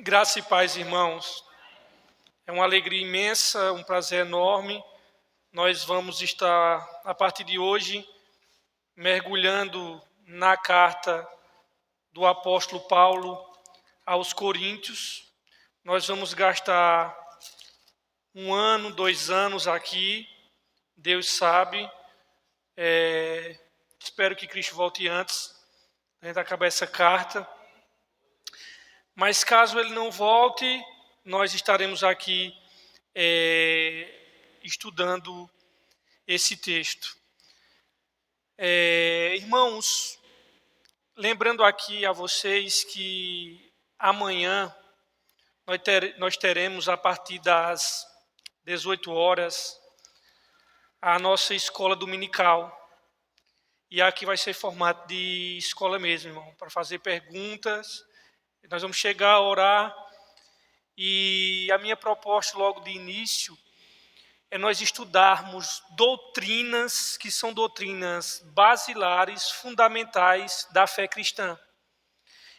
Graça e paz, irmãos. É uma alegria imensa, um prazer enorme. Nós vamos estar, a partir de hoje, mergulhando na carta do apóstolo Paulo aos Coríntios. Nós vamos gastar 1 ano, 2 anos aqui, Deus sabe. Espero que Cristo volte antes da gente acabar essa carta. Mas caso ele não volte, nós estaremos aqui estudando esse texto. Irmãos, lembrando aqui a vocês que amanhã nós teremos, a partir das 18 horas, a nossa escola dominical. E aqui vai ser formato de escola mesmo, irmão, para fazer perguntas. Nós vamos chegar a orar. E a minha proposta logo de início é nós estudarmos doutrinas que são doutrinas basilares, fundamentais da fé cristã.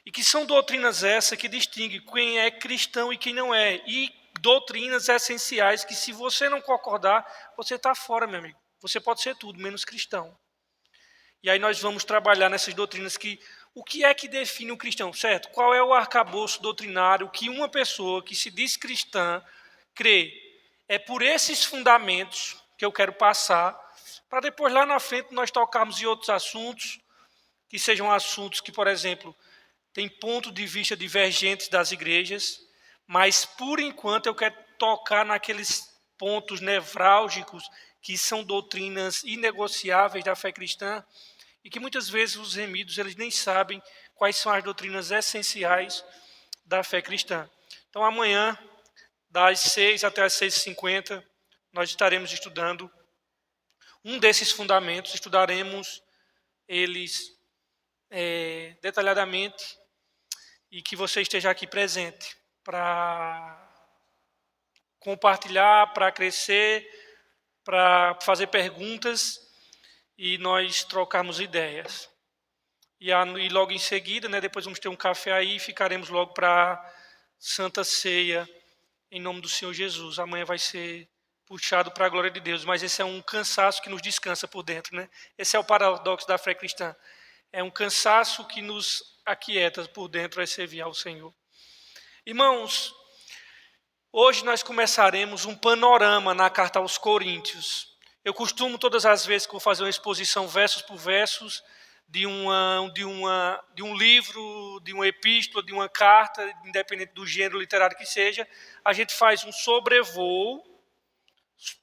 E que são doutrinas essas que distinguem quem é cristão e quem não é. E doutrinas essenciais que, se você não concordar, você está fora, meu amigo. Você pode ser tudo, menos cristão. E aí nós vamos trabalhar nessas doutrinas que... O que é que define um cristão, certo? Qual é o arcabouço doutrinário que uma pessoa que se diz cristã crê? É por esses fundamentos que eu quero passar, para depois lá na frente nós tocarmos em outros assuntos, que sejam assuntos que, por exemplo, têm pontos de vista divergentes das igrejas, mas por enquanto eu quero tocar naqueles pontos nevrálgicos que são doutrinas inegociáveis da fé cristã, e que muitas vezes os remidos eles nem sabem quais são as doutrinas essenciais da fé cristã. Então amanhã, das 6 até as 6h50, nós estaremos estudando um desses fundamentos, estudaremos eles detalhadamente, e que você esteja aqui presente para compartilhar, para crescer, para fazer perguntas e nós trocarmos ideias. E logo em seguida, depois vamos ter um café aí e ficaremos logo para Santa Ceia, em nome do Senhor Jesus. Amanhã vai ser puxado para a glória de Deus, mas esse é um cansaço que nos descansa por dentro, né? Esse é o paradoxo da fé cristã. É um cansaço que nos aquieta por dentro a servir ao Senhor. Irmãos, hoje nós começaremos um panorama na carta aos Coríntios. Eu costumo, todas as vezes que vou fazer uma exposição versos por versos, de um livro, de uma epístola, de uma carta, independente do gênero literário que seja, a gente faz um sobrevoo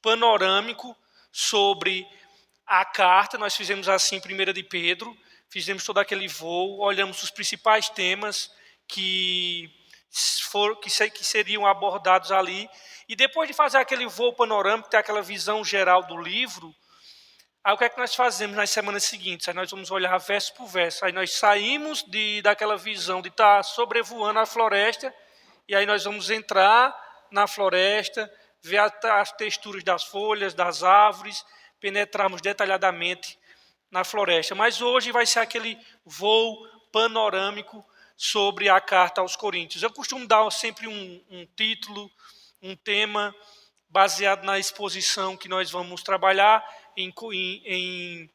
panorâmico sobre a carta. Nós fizemos assim, 1 de Pedro, fizemos todo aquele voo, olhamos os principais temas que seriam abordados ali, e depois de fazer aquele voo panorâmico, ter aquela visão geral do livro, aí o que é que nós fazemos nas semanas seguintes? Aí nós vamos olhar verso por verso, aí nós saímos daquela visão de estar sobrevoando a floresta, e aí nós vamos entrar na floresta, ver as texturas das folhas, das árvores, penetrarmos detalhadamente na floresta. Mas hoje vai ser aquele voo panorâmico sobre a carta aos Coríntios. Eu costumo dar sempre um título, um tema, baseado na exposição que nós vamos trabalhar. Em 1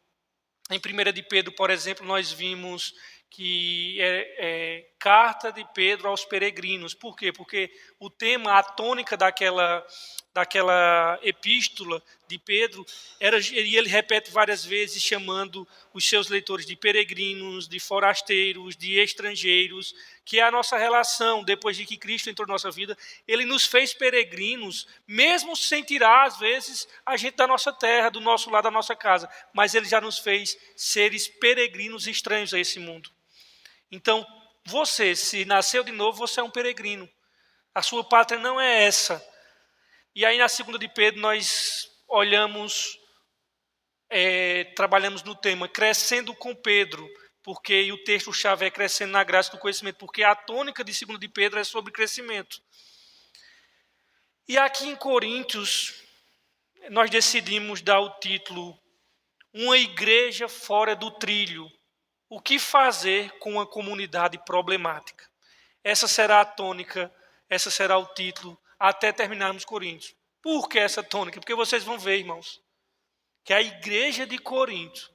de Pedro, por exemplo, nós vimos que é carta de Pedro aos peregrinos. Por quê? Porque o tema, a tônica daquela epístola de Pedro, e ele repete várias vezes, chamando os seus leitores de peregrinos, de forasteiros, de estrangeiros, que é a nossa relação. Depois de que Cristo entrou na nossa vida, ele nos fez peregrinos, mesmo sem tirar, às vezes, a gente da nossa terra, do nosso lado, da nossa casa, mas ele já nos fez seres peregrinos estranhos a esse mundo. Então, você, se nasceu de novo, você é um peregrino. A sua pátria não é essa. E aí, na 2 de Pedro, nós olhamos, trabalhamos no tema Crescendo com Pedro, porque o texto-chave é Crescendo na Graça do Conhecimento, porque a tônica de 2 de Pedro é sobre crescimento. E aqui em Coríntios, nós decidimos dar o título Uma Igreja Fora do Trilho. O que fazer com uma comunidade problemática? essa será a tônica, essa será o título, até terminarmos Coríntios. Por que essa tônica? Porque vocês vão ver, irmãos, que a igreja de Corinto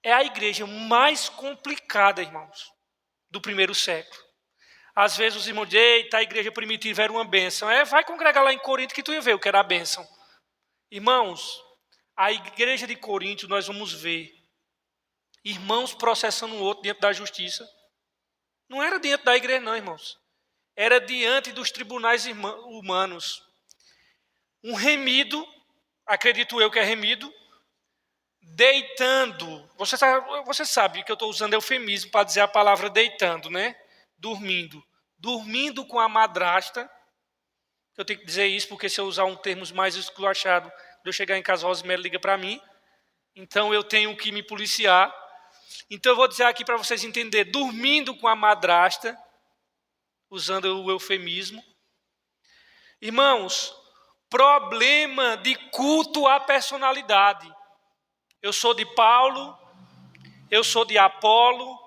é a igreja mais complicada, irmãos, do primeiro século. Às vezes os irmãos dizem, eita, a igreja primitiva era uma bênção. Vai congregar lá em Corinto que tu ia ver o que era a bênção. Irmãos, a igreja de Corinto, nós vamos ver irmãos processando um outro diante da justiça. Não era diante da igreja não, irmãos. Era diante dos tribunais humanos. Um remido, acredito eu que é remido, deitando. Você sabe que eu estou usando eufemismo para dizer a palavra deitando, né? Dormindo. Dormindo com a madrasta. Eu tenho que dizer isso porque se eu usar um termo mais esculachado, eu chegar em casa, Rosemary liga para mim. Então eu tenho que me policiar. Então eu vou dizer aqui para vocês entenderem. Dormindo com a madrasta, usando o eufemismo. Irmãos, problema de culto à personalidade. Eu sou de Paulo, eu sou de Apolo.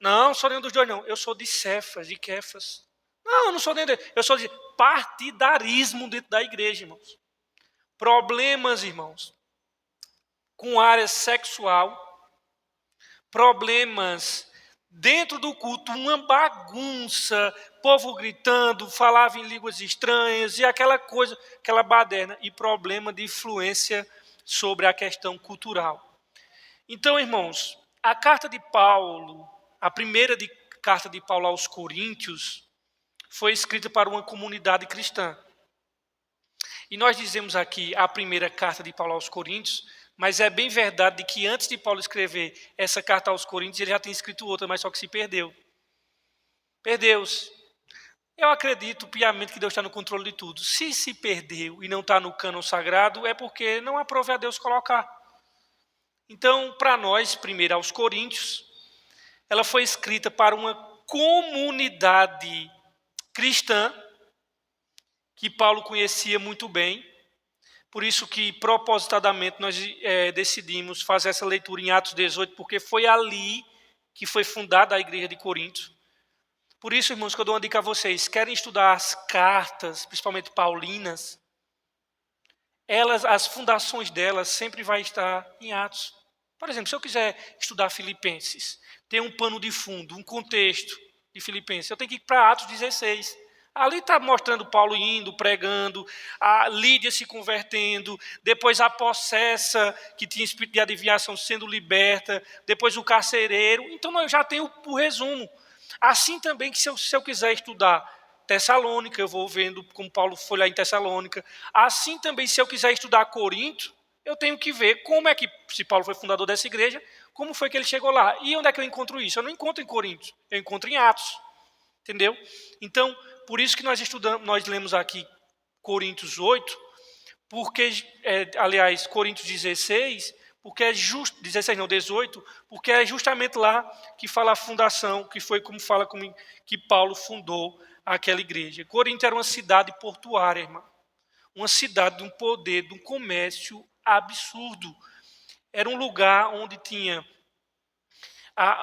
Não sou nenhum dos dois, não. Eu sou de Cefas, de Kefas. Não, eu não sou nenhum deles. Eu sou de partidarismo dentro da igreja, irmãos. Problemas, irmãos, com área sexual. Problemas dentro do culto, uma bagunça, povo gritando, falava em línguas estranhas e aquela coisa, aquela baderna. E problema de influência sobre a questão cultural. Então, irmãos, a carta de Paulo, a primeira carta de Paulo aos Coríntios, foi escrita para uma comunidade cristã. E nós dizemos aqui a primeira carta de Paulo aos Coríntios, mas é bem verdade que antes de Paulo escrever essa carta aos Coríntios, ele já tem escrito outra, mas só que se perdeu. Perdeu-se. Eu acredito piamente que Deus está no controle de tudo. Se perdeu e não está no cânon sagrado, é porque não aprove a Deus colocar. Então, para nós, primeiro aos Coríntios, ela foi escrita para uma comunidade cristã que Paulo conhecia muito bem. Por isso que, propositadamente, nós decidimos fazer essa leitura em Atos 18, porque foi ali que foi fundada a igreja de Corinto. Por isso, irmãos, que eu dou uma dica a vocês. Querem estudar as cartas, principalmente paulinas? As fundações delas sempre vai estar em Atos. Por exemplo, se eu quiser estudar Filipenses, tem um pano de fundo, um contexto de Filipenses, eu tenho que ir para Atos 16. Ali está mostrando Paulo indo, pregando, a Lídia se convertendo, depois a possessa, que tinha espírito de adivinhação, sendo liberta, depois o carcereiro. Então eu já tenho o resumo. Assim também que se eu quiser estudar Tessalônica, eu vou vendo como Paulo foi lá em Tessalônica. Assim também se eu quiser estudar Corinto, eu tenho que ver como é que, se Paulo foi fundador dessa igreja, como foi que ele chegou lá. E onde é que eu encontro isso? Eu não encontro em Corinto, eu encontro em Atos. Entendeu? Então, por isso que nós lemos aqui Coríntios 8, porque, aliás, Coríntios 16, porque é 18, porque é justamente lá que fala a fundação, que foi como fala que Paulo fundou aquela igreja. Corinto era uma cidade portuária, irmão. Uma cidade de um poder, de um comércio absurdo. Era um lugar onde tinha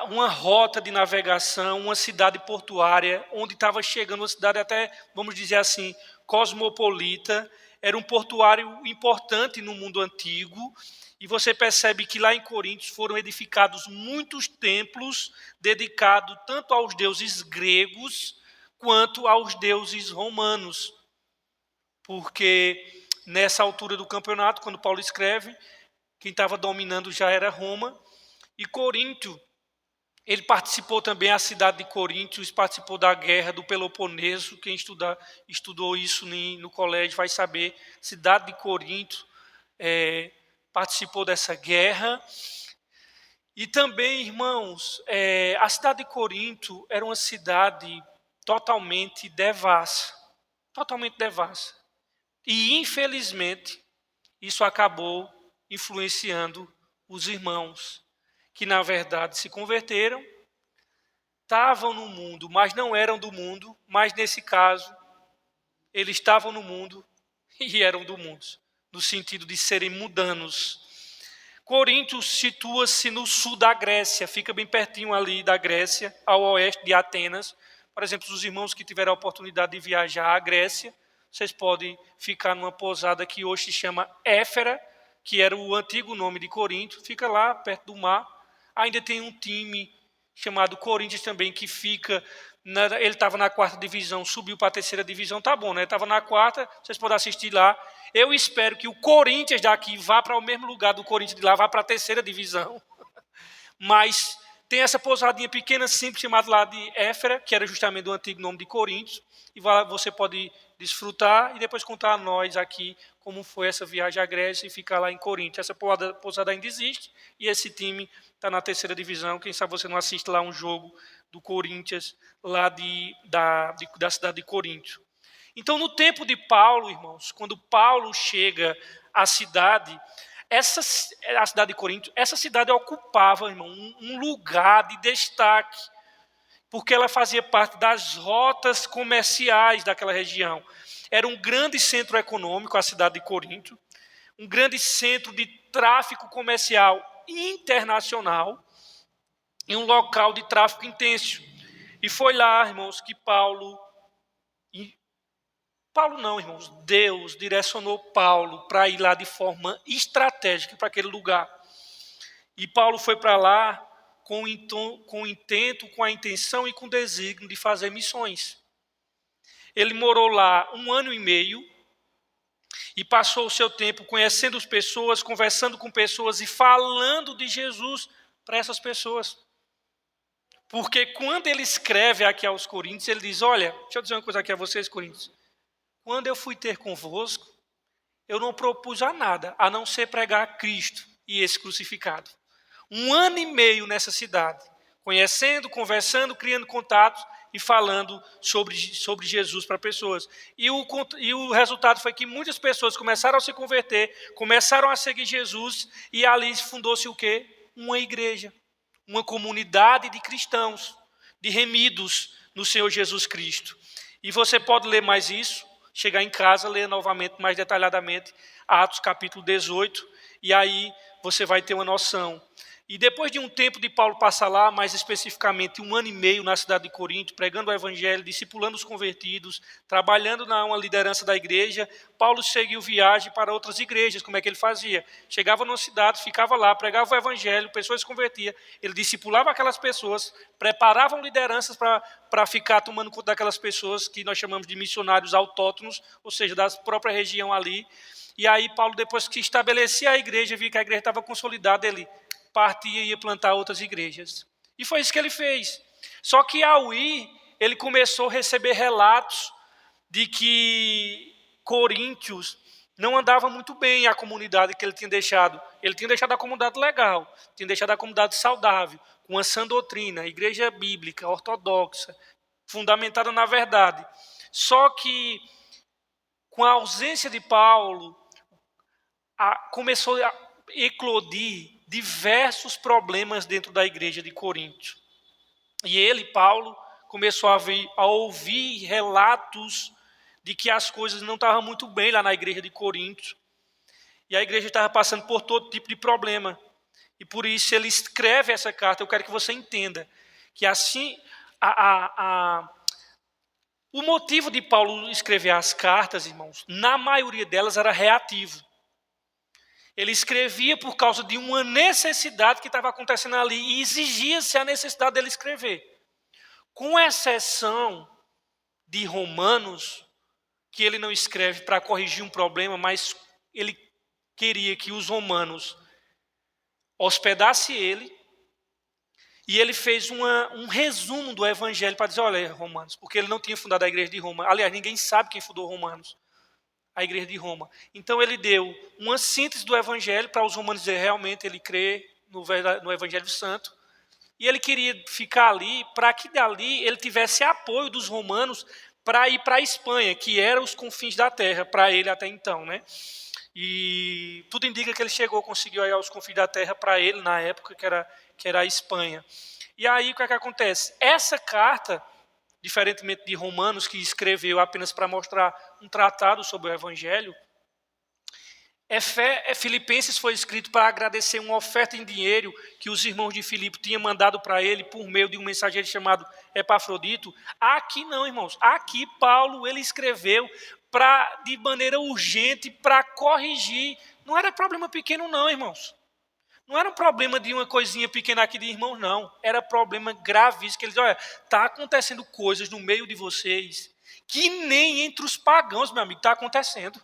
uma rota de navegação, uma cidade portuária, onde estava chegando uma cidade até, vamos dizer assim, cosmopolita. Era um portuário importante no mundo antigo. E você percebe que lá em Corinto foram edificados muitos templos dedicados tanto aos deuses gregos quanto aos deuses romanos. Porque nessa altura do campeonato, quando Paulo escreve, quem estava dominando já era Roma. E Corinto, ele participou também, a cidade de Corinto, participou da guerra do Peloponeso. Quem estudou isso no colégio vai saber. Cidade de Corinto participou dessa guerra. E também, irmãos, a cidade de Corinto era uma cidade totalmente devassa. Totalmente devassa. E, infelizmente, isso acabou influenciando os irmãos, que, na verdade, se converteram, estavam no mundo, mas não eram do mundo, mas, nesse caso, eles estavam no mundo e eram do mundo, no sentido de serem mundanos. Corinto situa-se no sul da Grécia, fica bem pertinho ali da Grécia, ao oeste de Atenas, Por exemplo, os irmãos que tiveram a oportunidade de viajar à Grécia, vocês podem ficar numa pousada que hoje se chama Éfera, que era o antigo nome de Corinto, fica lá perto do mar. Ainda tem um time chamado Corinthians também, que fica... ele estava na 4ª divisão, subiu para a 3ª divisão, tá bom, né? Estava na 4ª, vocês podem assistir lá. Eu espero que o Corinthians daqui vá para o mesmo lugar do Corinthians de lá, vá para a 3ª divisão. Mas tem essa pousadinha pequena, simples, chamada lá de Éfera, que era justamente o antigo nome de Coríntios, e você pode desfrutar e depois contar a nós aqui como foi essa viagem à Grécia e ficar lá em Corinto. Essa pousada ainda existe e esse time está na 3ª divisão. Quem sabe você não assiste lá um jogo do Corinthians, lá da cidade de Corinto. Então, no tempo de Paulo, irmãos, quando Paulo chega à cidade, a cidade de Corinto, essa cidade ocupava, irmão, um lugar de destaque, porque ela fazia parte das rotas comerciais daquela região. Era um grande centro econômico, a cidade de Corinto, um grande centro de tráfico comercial internacional e um local de tráfico intenso. E foi lá, irmãos, que Deus direcionou Paulo para ir lá de forma estratégica para aquele lugar. E Paulo foi para lá com a intenção e com o desígnio de fazer missões. Ele morou lá 1 ano e meio e passou o seu tempo conhecendo as pessoas, conversando com pessoas e falando de Jesus para essas pessoas. Porque quando ele escreve aqui aos Coríntios, ele diz, olha, deixa eu dizer uma coisa aqui a vocês, Coríntios. Quando eu fui ter convosco, eu não propus a nada, a não ser pregar Cristo e esse crucificado. 1 ano e meio nessa cidade, conhecendo, conversando, criando contatos e falando sobre Jesus para pessoas. E o resultado foi que muitas pessoas começaram a se converter, começaram a seguir Jesus, e ali fundou-se o quê? Uma igreja, uma comunidade de cristãos, de remidos no Senhor Jesus Cristo. E você pode ler mais isso, chegar em casa, ler novamente, mais detalhadamente, Atos capítulo 18, e aí você vai ter uma noção. E depois de um tempo de Paulo passar lá, mais especificamente 1 ano e meio na cidade de Corinto, pregando o evangelho, discipulando os convertidos, trabalhando na uma liderança da igreja, Paulo seguiu viagem para outras igrejas. Como é que ele fazia? Chegava numa cidade, ficava lá, pregava o evangelho, pessoas se convertiam, ele discipulava aquelas pessoas, preparavam lideranças para ficar tomando conta daquelas pessoas que nós chamamos de missionários autóctonos, ou seja, da própria região ali. E aí Paulo, depois que estabelecia a igreja, via que a igreja estava consolidada, ele partia e ia plantar outras igrejas. E foi isso que ele fez. Só que ao ir, ele começou a receber relatos de que Coríntios não andava muito bem a comunidade que ele tinha deixado. Ele tinha deixado a comunidade legal, tinha deixado a comunidade saudável, com uma sã doutrina, igreja bíblica, ortodoxa, fundamentada na verdade. Só que, com a ausência de Paulo, começou a eclodir diversos problemas dentro da igreja de Corinto. E ele, Paulo, começou a ouvir relatos de que as coisas não estavam muito bem lá na igreja de Corinto. E a igreja estava passando por todo tipo de problema. E por isso ele escreve essa carta. Eu quero que você entenda que assim, o motivo de Paulo escrever as cartas, irmãos, na maioria delas era reativo. Ele escrevia por causa de uma necessidade que estava acontecendo ali e exigia-se a necessidade dele escrever. Com exceção de Romanos, que ele não escreve para corrigir um problema, mas ele queria que os romanos hospedassem ele, e ele fez um resumo do evangelho para dizer, olha, Romanos, porque ele não tinha fundado a igreja de Roma. Aliás, ninguém sabe quem fundou Romanos. A igreja de Roma. Então ele deu uma síntese do evangelho para os romanos dizer realmente ele crê no evangelho santo. E ele queria ficar ali para que dali ele tivesse apoio dos romanos para ir para a Espanha, que era os confins da terra para ele até então, né? E tudo indica que ele conseguiu ir aos confins da terra para ele na época que era a Espanha. E aí o que é que acontece? Essa carta, diferentemente de Romanos, que escreveu apenas para mostrar um tratado sobre o Evangelho, Filipenses foi escrito para agradecer uma oferta em dinheiro que os irmãos de Filipe tinham mandado para ele por meio de um mensageiro chamado Epafrodito. Aqui não, irmãos. Aqui Paulo, ele escreveu de maneira urgente para corrigir. Não era problema pequeno não, irmãos. Não era um problema de uma coisinha pequena aqui de irmãos, não. Era problema gravíssimo. Que ele diz, olha, está acontecendo coisas no meio de vocês que nem entre os pagãos, meu amigo, está acontecendo.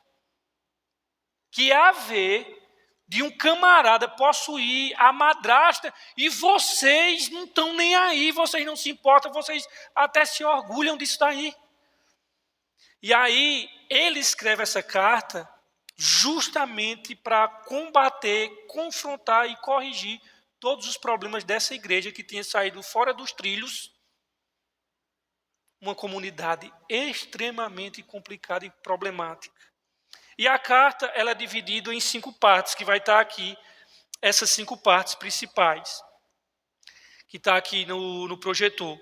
Que há a ver de um camarada possuir a madrasta e vocês não estão nem aí, vocês não se importam, vocês até se orgulham disso daí. E aí ele escreve essa carta justamente para combater, confrontar e corrigir todos os problemas dessa igreja que tinha saído fora dos trilhos, uma comunidade extremamente complicada e problemática. E a carta ela é dividida em 5 partes, que vai estar aqui, essas 5 partes principais, que está aqui no projetor.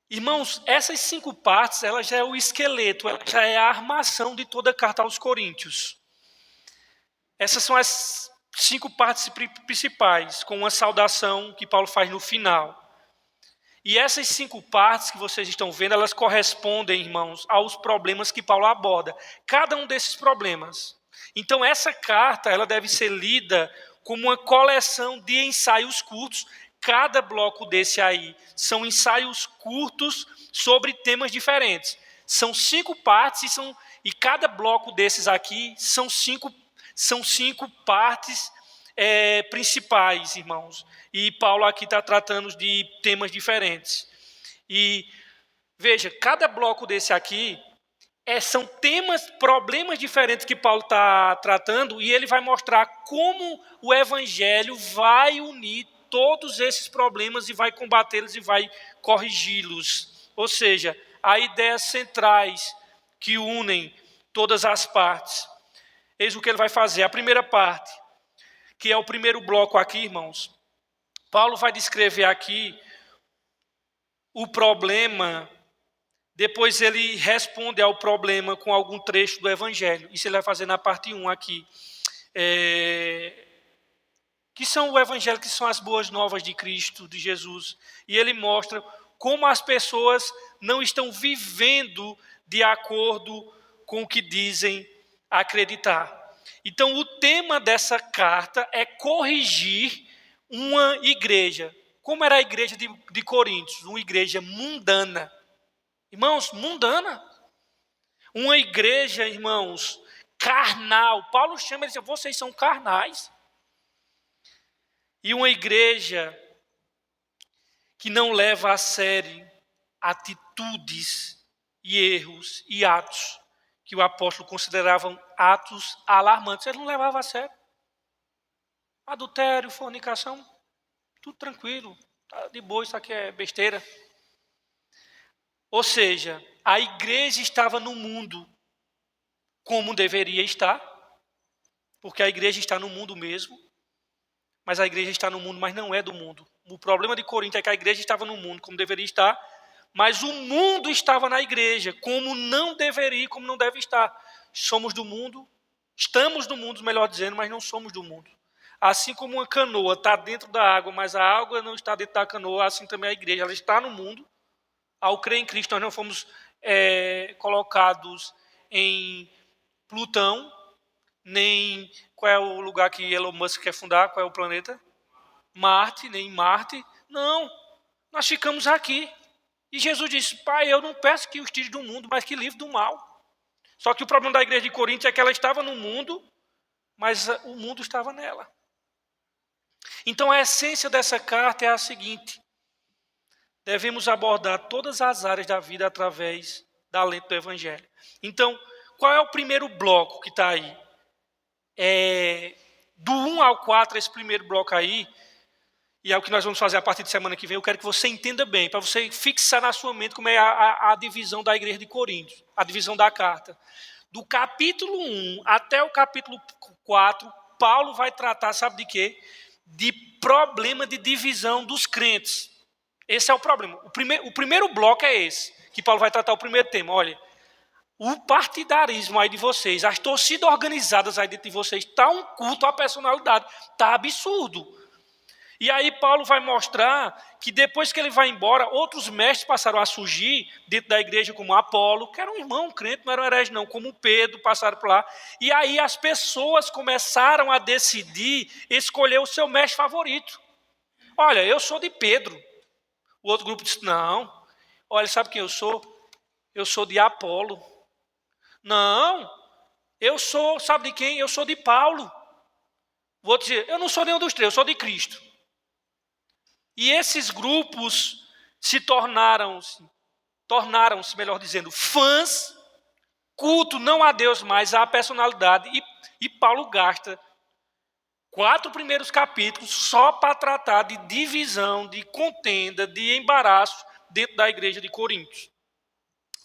Irmãos, essas 5 partes, ela já é o esqueleto, ela já é a armação de toda a carta aos Coríntios. Essas são as 5 partes principais, com uma saudação que Paulo faz no final. E essas 5 partes que vocês estão vendo, elas correspondem, irmãos, aos problemas que Paulo aborda. Cada um desses problemas. Então, essa carta, ela deve ser lida como uma coleção de ensaios curtos. Cada bloco desse aí são ensaios curtos sobre temas diferentes. São 5 partes e cada bloco desses aqui são cinco partes principais, irmãos. E Paulo aqui está tratando de temas diferentes. E veja, cada bloco desse aqui são problemas diferentes que Paulo está tratando, e ele vai mostrar como o evangelho vai unir todos esses problemas e vai combatê-los e vai corrigi-los. Ou seja, há ideias centrais que unem todas as partes. Eis o que ele vai fazer. A primeira parte, que é o primeiro bloco aqui, irmãos. Paulo vai descrever aqui o problema, depois ele responde ao problema com algum trecho do Evangelho. Isso ele vai fazer na parte 1 aqui. Que são o Evangelho, que são as boas novas de Cristo, de Jesus. E ele mostra como as pessoas não estão vivendo de acordo com o que dizem acreditar. Então, o tema dessa carta é corrigir uma igreja. Como era a igreja de Coríntios? Uma igreja mundana. Irmãos, mundana. Uma igreja, irmãos, carnal. Paulo chama, ele diz, vocês são carnais. E uma igreja que não leva a sério atitudes e erros e atos que o apóstolo considerava atos alarmantes. Ele não levava a sério. Adultério, fornicação, tudo tranquilo. Tá de boa, isso aqui é besteira. Ou seja, a igreja estava no mundo como deveria estar, porque a igreja está no mundo mesmo, mas a igreja está no mundo, mas não é do mundo. O problema de Corinto é que a igreja estava no mundo como deveria estar, mas o mundo estava na igreja, como não deveria, como não deve estar. Somos do mundo, estamos no mundo, melhor dizendo, mas não somos do mundo. Assim como uma canoa está dentro da água, mas a água não está dentro da canoa, assim também a igreja, ela está no mundo. Ao crer em Cristo, nós não fomos colocados em Plutão, nem qual é o lugar que Elon Musk quer fundar, qual é o planeta? Marte, nem Marte. Não, nós ficamos aqui. E Jesus disse, Pai, eu não peço que os tire do mundo, mas que livre do mal. Só que o problema da igreja de Corinto é que ela estava no mundo, mas o mundo estava nela. Então a essência dessa carta é a seguinte: devemos abordar todas as áreas da vida através da lente do Evangelho. Então, qual é o primeiro bloco que está aí? Do 1 ao 4, esse primeiro bloco aí, e é o que nós vamos fazer a partir de semana que vem, eu quero que você entenda bem, para você fixar na sua mente como é a divisão da igreja de Coríntios, a divisão da carta. Do capítulo 1 até o capítulo 4, Paulo vai tratar, sabe de quê? De problema de divisão dos crentes. Esse é o problema. O primeiro bloco é esse, que Paulo vai tratar o primeiro tema. Olha, o partidarismo aí de vocês, as torcidas organizadas aí dentro de vocês, está um culto à personalidade, está absurdo. E aí Paulo vai mostrar que depois que ele vai embora, outros mestres passaram a surgir dentro da igreja, como Apolo, que era um irmão, um crente, não era um herege não, como Pedro, passaram por lá. E aí as pessoas começaram a decidir escolher o seu mestre favorito. Olha, eu sou de Pedro. O outro grupo disse, não. Olha, sabe quem eu sou? Eu sou de Apolo. Não, eu sou, sabe de quem? Eu sou de Paulo. O outro dizer, eu não sou nenhum dos três, eu sou de Cristo. E esses grupos se tornaram-se, melhor dizendo, fãs, culto não a Deus, mas à personalidade. E Paulo gasta 4 primeiros capítulos só para tratar de divisão, de contenda, de embaraço dentro da igreja de Coríntios.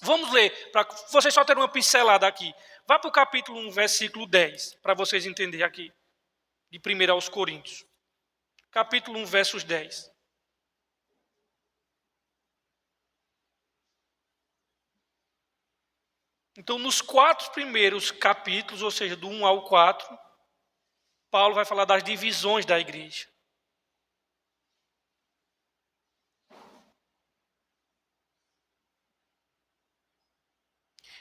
Vamos ler, para vocês só terem uma pincelada aqui. Vá para o capítulo 1, versículo 10, para vocês entenderem aqui, de 1 aos Coríntios. Capítulo 1, versos 10. Então, nos 4 primeiros capítulos, ou seja, do 1 ao 4, Paulo vai falar das divisões da igreja.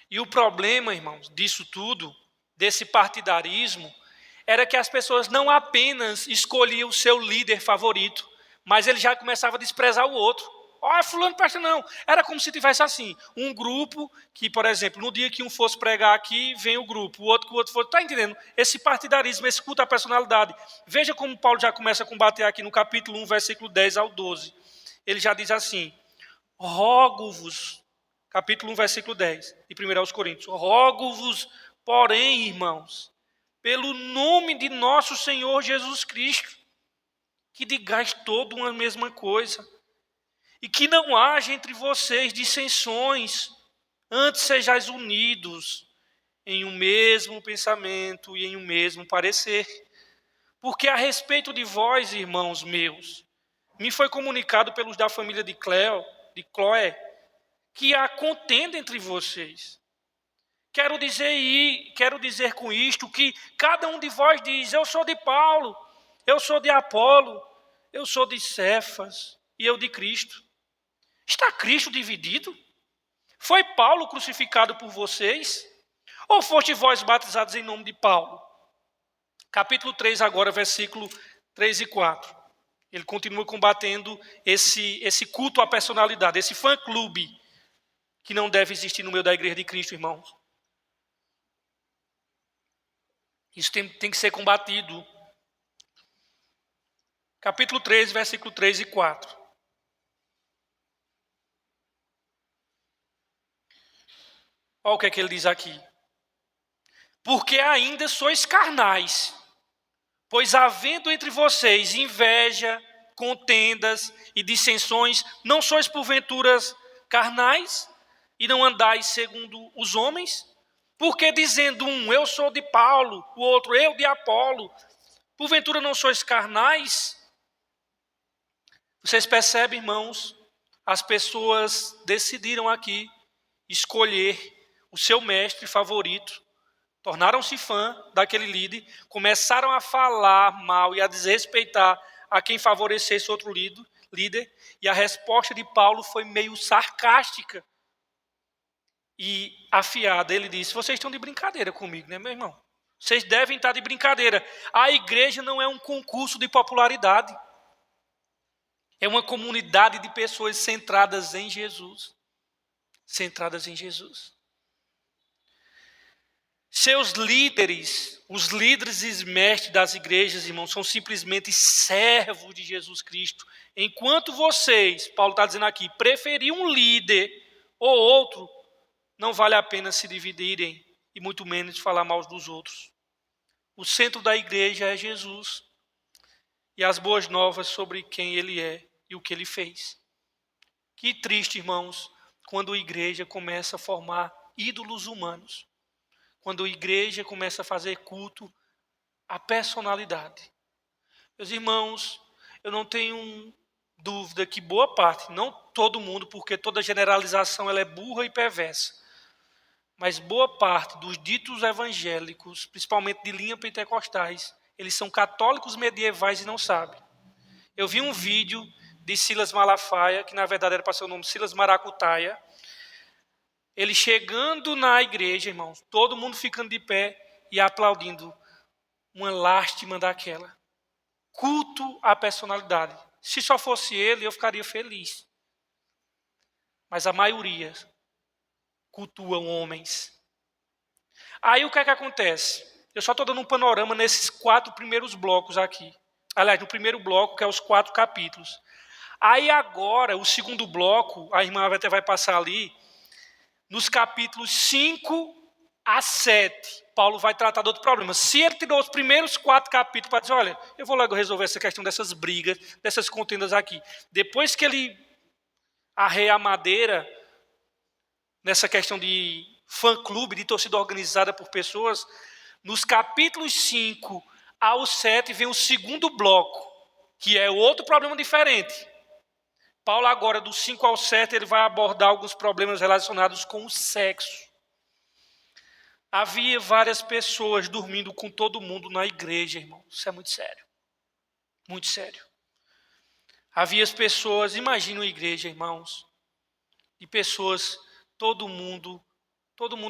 E o problema, irmãos, disso tudo, desse partidarismo, era que as pessoas não apenas escolhiam o seu líder favorito, mas ele já começava a desprezar o outro. Olha, fulano presta não. Era como se tivesse assim, um grupo que, por exemplo, no dia que um fosse pregar aqui, vem o grupo, o outro fosse... Está entendendo? Esse partidarismo, esse culto à personalidade. Veja como Paulo já começa a combater aqui no capítulo 1, versículo 10 ao 12. Ele já diz assim, rogo-vos, capítulo 1, versículo 10, de 1 aos Coríntios, rogo-vos, porém, irmãos, pelo nome de nosso Senhor Jesus Cristo, que digais toda uma mesma coisa, e que não haja entre vocês dissensões, antes sejais unidos em um mesmo pensamento e em um mesmo parecer. Porque a respeito de vós, irmãos meus, me foi comunicado pelos da família de Cloé, que há contenda entre vocês. Quero dizer com isto que cada um de vós diz, eu sou de Paulo, eu sou de Apolo, eu sou de Cefas e eu de Cristo. Está Cristo dividido? Foi Paulo crucificado por vocês? Ou foste vós batizados em nome de Paulo? Capítulo 3 agora, versículo 3 e 4. Ele continua combatendo esse culto à personalidade, esse fã-clube que não deve existir no meio da igreja de Cristo, irmãos. Isso tem que ser combatido. Capítulo 3, versículo 3 e 4. Olha o que é que ele diz aqui. Porque ainda sois carnais, pois havendo entre vocês inveja, contendas e dissensões, não sois porventuras carnais e não andais segundo os homens? Porque dizendo um, eu sou de Paulo, o outro, eu de Apolo, porventura não sois carnais? Vocês percebem, irmãos, as pessoas decidiram aqui escolher o seu mestre favorito, tornaram-se fã daquele líder, começaram a falar mal e a desrespeitar a quem favorecesse outro líder, e a resposta de Paulo foi meio sarcástica e afiada. Ele disse, vocês estão de brincadeira comigo, né, meu irmão? Vocês devem estar de brincadeira. A igreja não é um concurso de popularidade. É uma comunidade de pessoas centradas em Jesus. Centradas em Jesus. Seus líderes, os líderes e mestres das igrejas, irmãos, são simplesmente servos de Jesus Cristo. Enquanto vocês, Paulo está dizendo aqui, preferir um líder ou outro, não vale a pena se dividirem e muito menos falar mal dos outros. O centro da igreja é Jesus e as boas novas sobre quem ele é e o que ele fez. Que triste, irmãos, quando a igreja começa a formar ídolos humanos. Quando a igreja começa a fazer culto à personalidade. Meus irmãos, eu não tenho dúvida que boa parte, não todo mundo, porque toda generalização ela é burra e perversa, mas boa parte dos ditos evangélicos, principalmente de linha pentecostais, eles são católicos medievais e não sabem. Eu vi um vídeo de Silas Malafaia, que na verdade era para ser o nome Silas Maracutaia, ele chegando na igreja, irmãos, todo mundo ficando de pé e aplaudindo. Uma lástima daquela. Culto à personalidade. Se só fosse ele, eu ficaria feliz. Mas a maioria cultuam homens. Aí o que é que acontece? Eu só estou dando um panorama nesses 4 primeiros blocos aqui. Aliás, no primeiro bloco, que é os 4 capítulos. Aí agora, o segundo bloco, a irmã até vai passar ali, nos capítulos 5 a 7, Paulo vai tratar de outro problema. Se ele tirou os primeiros 4 capítulos para dizer, olha, eu vou logo resolver essa questão dessas brigas, dessas contendas aqui. Depois que ele arreia a madeira nessa questão de fã-clube, de torcida organizada por pessoas, nos capítulos 5 ao 7 vem o segundo bloco, que é outro problema diferente. Paulo agora, do 5 ao 7, ele vai abordar alguns problemas relacionados com o sexo. Havia várias pessoas dormindo com todo mundo na igreja, irmão. Isso é muito sério. Muito sério. Havia as pessoas, imagina a igreja, irmãos, de pessoas, todo mundo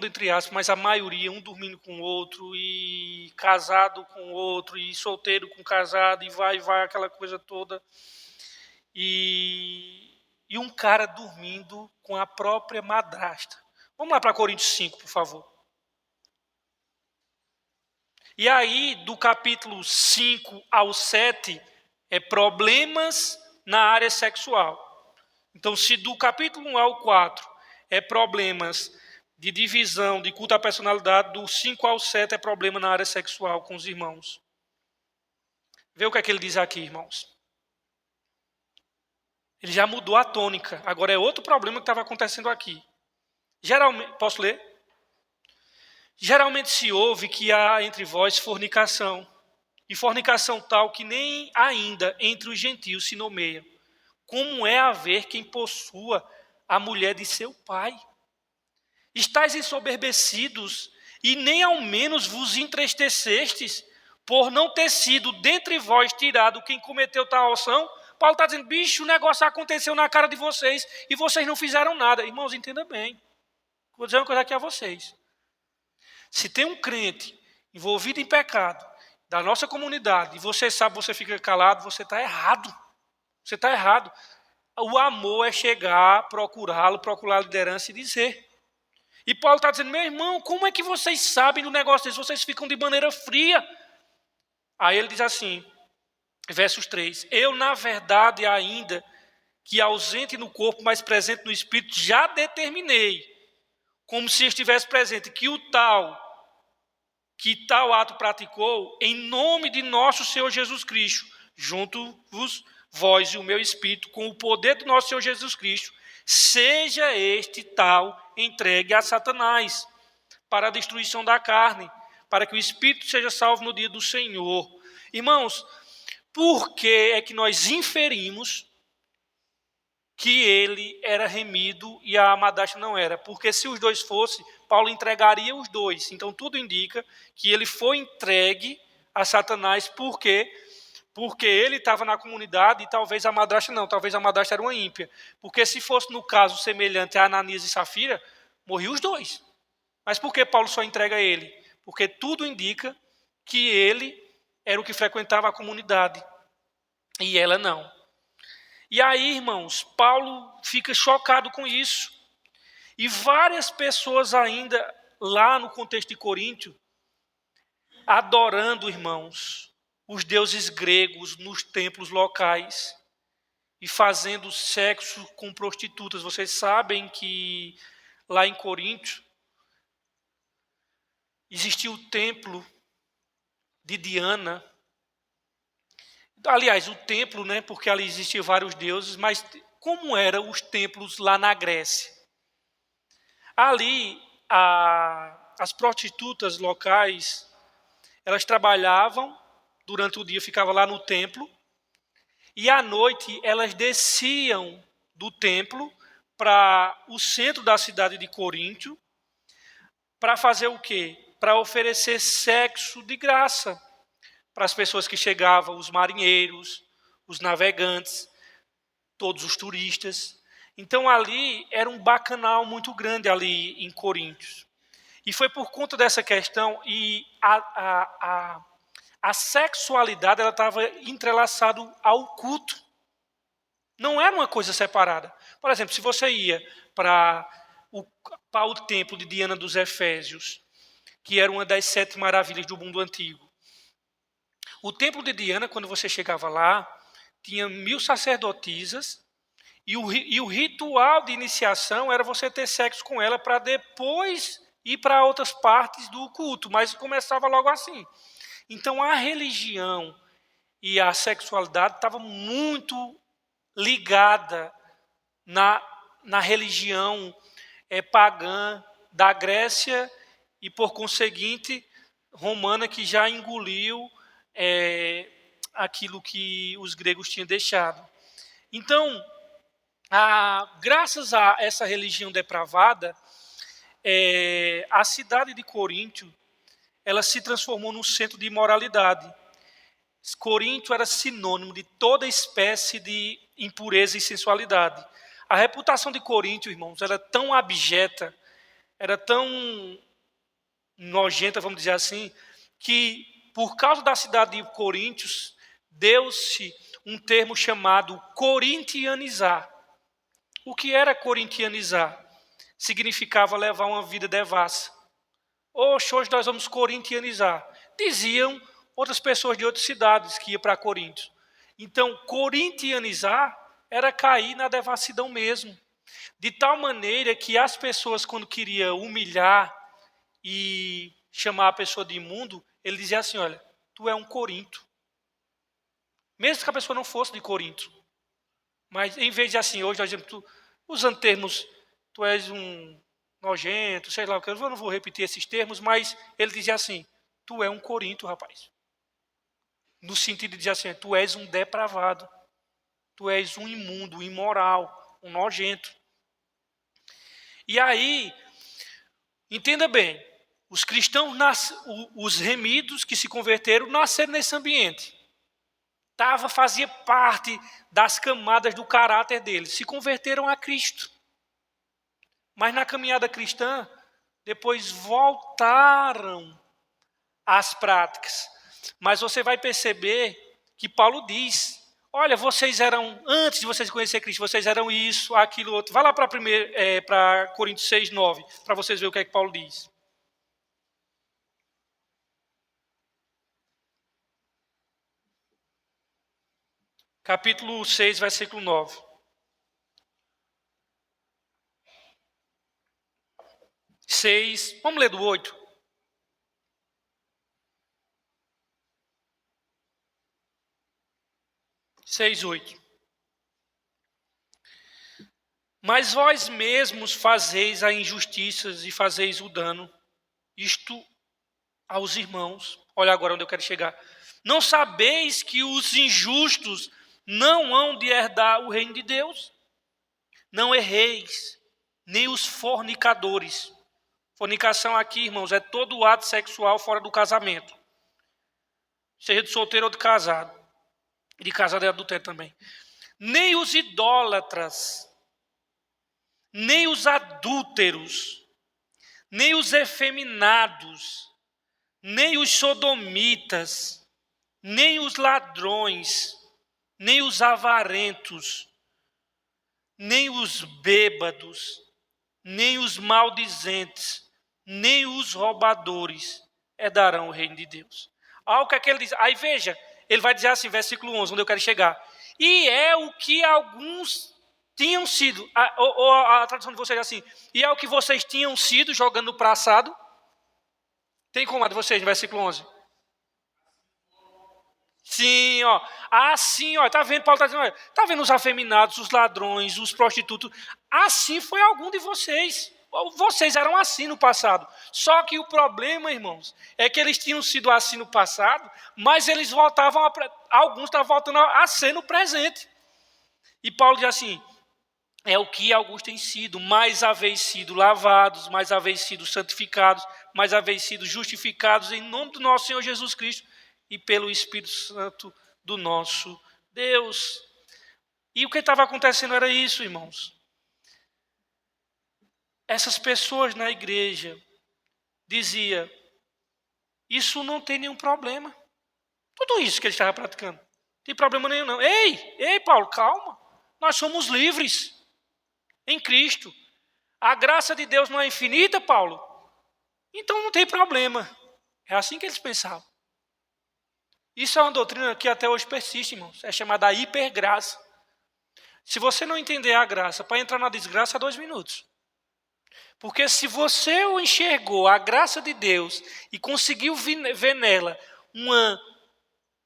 entre aspas, mas a maioria, um dormindo com o outro, e casado com o outro, e solteiro com casado, e vai, aquela coisa toda. E um cara dormindo com a própria madrasta. Vamos lá para Coríntios 5, por favor. E aí, do capítulo 5 ao 7, é problemas na área sexual. Então, se do capítulo 1 ao 4 é problemas de divisão, de culto à personalidade, do 5 ao 7 é problema na área sexual com os irmãos. Vê o que é que ele diz aqui, irmãos. Ele já mudou a tônica. Agora é outro problema que estava acontecendo aqui. Geralmente, posso ler? Geralmente se ouve que há entre vós fornicação, e fornicação tal que nem ainda entre os gentios se nomeia. Como é haver quem possua a mulher de seu pai? Estais ensoberbecidos, e nem ao menos vos entristecestes, por não ter sido dentre vós tirado quem cometeu tal ação. Paulo está dizendo, bicho, o negócio aconteceu na cara de vocês, e vocês não fizeram nada. Irmãos, entenda bem. Vou dizer uma coisa aqui a vocês. Se tem um crente envolvido em pecado, da nossa comunidade, e você sabe, você fica calado, você está errado. Você está errado. O amor é chegar, procurá-lo, procurar a liderança e dizer. E Paulo está dizendo, meu irmão, como é que vocês sabem do negócio desse? Vocês ficam de maneira fria. Aí ele diz assim, versos 3, eu na verdade ainda, que ausente no corpo, mas presente no espírito, já determinei, como se estivesse presente, que tal ato praticou, em nome de nosso Senhor Jesus Cristo, junto-vos vós e o meu espírito, com o poder do nosso Senhor Jesus Cristo, seja este tal entregue a Satanás, para a destruição da carne, para que o espírito seja salvo no dia do Senhor. Irmãos, por que é que nós inferimos que ele era remido e a madrasta não era? Porque se os dois fossem, Paulo entregaria os dois. Então tudo indica que ele foi entregue a Satanás. Por quê? Porque ele estava na comunidade e talvez a madrasta não. Talvez a madrasta era uma ímpia. Porque se fosse no caso semelhante a Ananias e Safira, morriam os dois. Mas por que Paulo só entrega ele? Porque tudo indica que ele era o que frequentava a comunidade e ela não. E aí, irmãos, Paulo fica chocado com isso. E várias pessoas ainda lá no contexto de Coríntio, adorando, irmãos, os deuses gregos nos templos locais e fazendo sexo com prostitutas. Vocês sabem que lá em Coríntio existia o templo de Diana. Aliás, o templo, né, porque ali existiam vários deuses, mas como eram os templos lá na Grécia? Ali, as prostitutas locais, elas trabalhavam, durante o dia ficavam lá no templo, e à noite elas desciam do templo para o centro da cidade de Coríntio, para fazer o quê? Para oferecer sexo de graça para as pessoas que chegavam, os marinheiros, os navegantes, todos os turistas. Então ali era um bacanal muito grande ali em Coríntios. E foi por conta dessa questão e a sexualidade ela estava entrelaçada ao culto. Não era uma coisa separada. Por exemplo, se você ia para o templo de Diana dos Efésios, que era uma das 7 maravilhas do mundo antigo. O templo de Diana, quando você chegava lá, tinha 1000 sacerdotisas, e o ritual de iniciação era você ter sexo com ela para depois ir para outras partes do culto, mas começava logo assim. Então a religião e a sexualidade estavam muito ligada na religião pagã da Grécia e, por conseguinte, romana, que já engoliu aquilo que os gregos tinham deixado. Então, graças a essa religião depravada, a cidade de Corinto ela se transformou num centro de imoralidade. Corinto era sinônimo de toda espécie de impureza e sensualidade. A reputação de Corinto, irmãos, era tão abjeta, era tão nojenta, vamos dizer assim, que por causa da cidade de Coríntios, deu-se um termo chamado corintianizar. O que era corintianizar? Significava levar uma vida devassa. Hoje nós vamos corintianizar. Diziam outras pessoas de outras cidades que iam para Corinto. Então, corintianizar era cair na devassidão mesmo. De tal maneira que as pessoas, quando queriam humilhar e chamar a pessoa de imundo, ele dizia assim, olha, tu é um Corinto. Mesmo que a pessoa não fosse de Corinto. Mas em vez de assim, hoje nós dizemos, usando termos, tu és um nojento, sei lá o que, eu não vou repetir esses termos, mas ele dizia assim, tu é um Corinto, rapaz. No sentido de dizer assim, tu és um depravado, tu és um imundo, um imoral, um nojento. E aí, entenda bem, os cristãos, os remidos que se converteram, nasceram nesse ambiente. Fazia parte das camadas do caráter deles, se converteram a Cristo. Mas na caminhada cristã, depois voltaram às práticas. Mas você vai perceber que Paulo diz, olha, vocês eram, antes de vocês conhecer Cristo, vocês eram isso, aquilo, outro. Vai lá para Coríntios 6, 9, para vocês verem o que é que Paulo diz. Capítulo 6, versículo 9. 6, vamos ler do 8. Seis, 8. Mas vós mesmos fazeis a injustiças e fazeis o dano, isto aos irmãos. Olha agora onde eu quero chegar. Não sabeis que os injustos não hão de herdar o reino de Deus? Não erreis, nem os fornicadores. Fornicação aqui, irmãos, é todo o ato sexual fora do casamento. Seja de solteiro ou de casado. E de casado é adultério também. Nem os idólatras, nem os adúlteros, nem os efeminados, nem os sodomitas, nem os ladrões, nem os avarentos, nem os bêbados, nem os maldizentes, nem os roubadores herdarão o reino de Deus. Olha o que é que ele diz. Aí veja, ele vai dizer assim, versículo 11, onde eu quero chegar. E é o que alguns tinham sido, ou a tradução de vocês é assim, e é o que vocês tinham sido jogando no praçado. Tem como a de vocês, no versículo 11? Sim, ó. Assim, ó, tá vendo? Paulo está dizendo, tá vendo os afeminados, os ladrões, os prostitutos? Assim foi algum de vocês. Vocês eram assim no passado. Só que o problema, irmãos, é que eles tinham sido assim no passado, mas eles voltavam, alguns estavam voltando a ser no presente. E Paulo diz assim, é o que alguns têm sido, mais haveis sido lavados, mais haveis sido santificados, mais haveis sido justificados em nome do nosso Senhor Jesus Cristo e pelo Espírito Santo do nosso Deus. E o que estava acontecendo era isso, irmãos. Essas pessoas na igreja diziam, isso não tem nenhum problema. Tudo isso que ele estava praticando. Não tem problema nenhum, não. Ei, Paulo, calma. Nós somos livres em Cristo. A graça de Deus não é infinita, Paulo? Então não tem problema. É assim que eles pensavam. Isso é uma doutrina que até hoje persiste, irmãos. É chamada hipergraça. Se você não entender a graça, para entrar na desgraça, 2 minutos. Porque se você enxergou a graça de Deus e conseguiu ver nela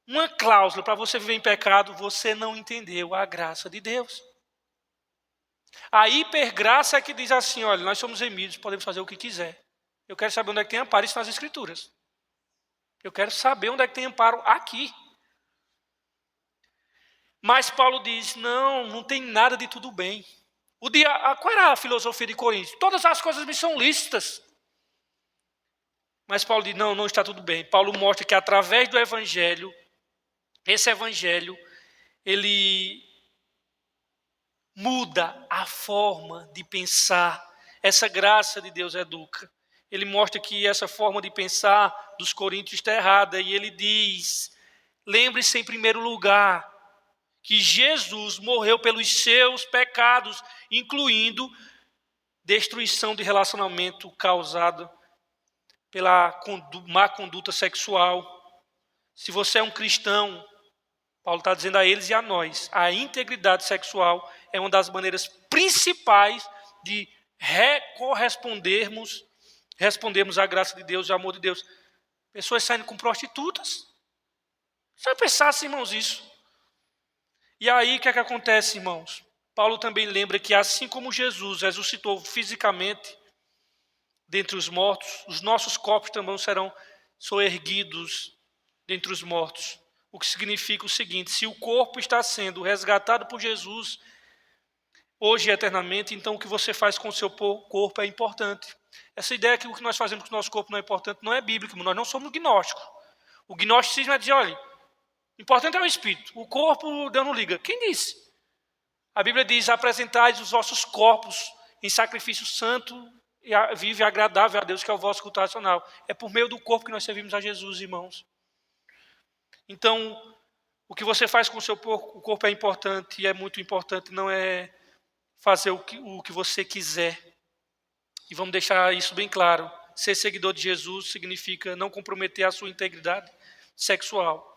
uma cláusula para você viver em pecado, você não entendeu a graça de Deus. A hipergraça é que diz assim, olha, nós somos remidos, podemos fazer o que quiser. Eu quero saber onde é que tem amparo, isso nas Escrituras. Eu quero saber onde é que tem amparo aqui. Mas Paulo diz, não tem nada de tudo bem. Qual era a filosofia de Coríntios? Todas as coisas me são lícitas. Mas Paulo diz, não está tudo bem. Paulo mostra que através do evangelho, esse evangelho, ele muda a forma de pensar. Essa graça de Deus educa. Ele mostra que essa forma de pensar dos coríntios está errada. E ele diz, lembre-se em primeiro lugar, que Jesus morreu pelos seus pecados, incluindo destruição de relacionamento causado pela má conduta sexual. Se você é um cristão, Paulo está dizendo a eles e a nós, a integridade sexual é uma das maneiras principais de respondermos à graça de Deus e ao amor de Deus. Pessoas saindo com prostitutas. Você vai pensar, irmãos, isso. E aí, o que é que acontece, irmãos? Paulo também lembra que assim como Jesus ressuscitou fisicamente dentre os mortos, os nossos corpos também serão soerguidos dentre os mortos. O que significa o seguinte, se o corpo está sendo resgatado por Jesus hoje e eternamente, então o que você faz com o seu corpo é importante. Essa ideia que o que nós fazemos com o nosso corpo não é importante não é bíblico, nós não somos gnósticos. O gnosticismo é dizer, olha, o importante é o espírito, o corpo Deus não liga. Quem disse? A Bíblia diz, apresentai os vossos corpos em sacrifício santo, vivo e agradável a Deus, que é o vosso culto racional. É por meio do corpo que nós servimos a Jesus, irmãos. Então, o que você faz com o seu corpo é importante, e é muito importante, não é fazer o que você quiser. E vamos deixar isso bem claro. Ser seguidor de Jesus significa não comprometer a sua integridade sexual.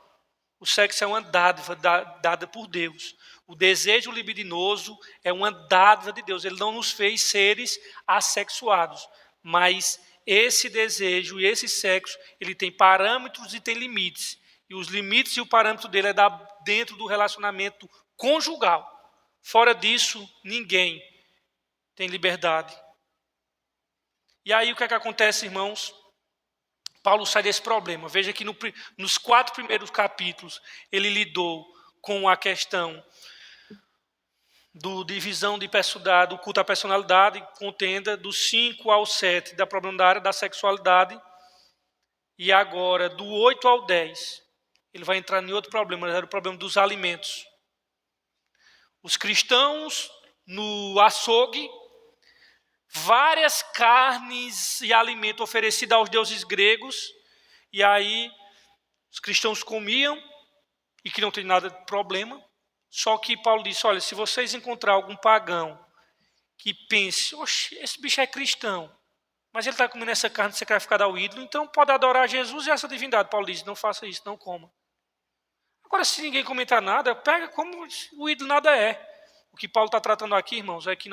O sexo é uma dádiva dada por Deus. O desejo libidinoso é uma dádiva de Deus. Ele não nos fez seres assexuados. Mas esse desejo e esse sexo, ele tem parâmetros e tem limites. E os limites e o parâmetro dele é dentro do relacionamento conjugal. Fora disso, ninguém tem liberdade. E aí o que é que acontece, irmãos? Paulo sai desse problema. Veja que nos 4 primeiros capítulos ele lidou com a questão do divisão de personalidade, do culto à personalidade, contenda dos 5 ao 7, da problema da área da sexualidade. E agora, do 8 ao 10, ele vai entrar em outro problema, era o problema dos alimentos. Os cristãos no açougue, várias carnes e alimento oferecido aos deuses gregos, e aí os cristãos comiam, e que não tem nada de problema, só que Paulo disse, olha, se vocês encontrar algum pagão que pense, oxe, esse bicho é cristão, mas ele está comendo essa carne sacrificada ao ídolo, então pode adorar Jesus e essa divindade. Paulo diz, não faça isso, não coma. Agora, se ninguém comentar nada, pega como o ídolo nada é. O que Paulo está tratando aqui, irmãos, é que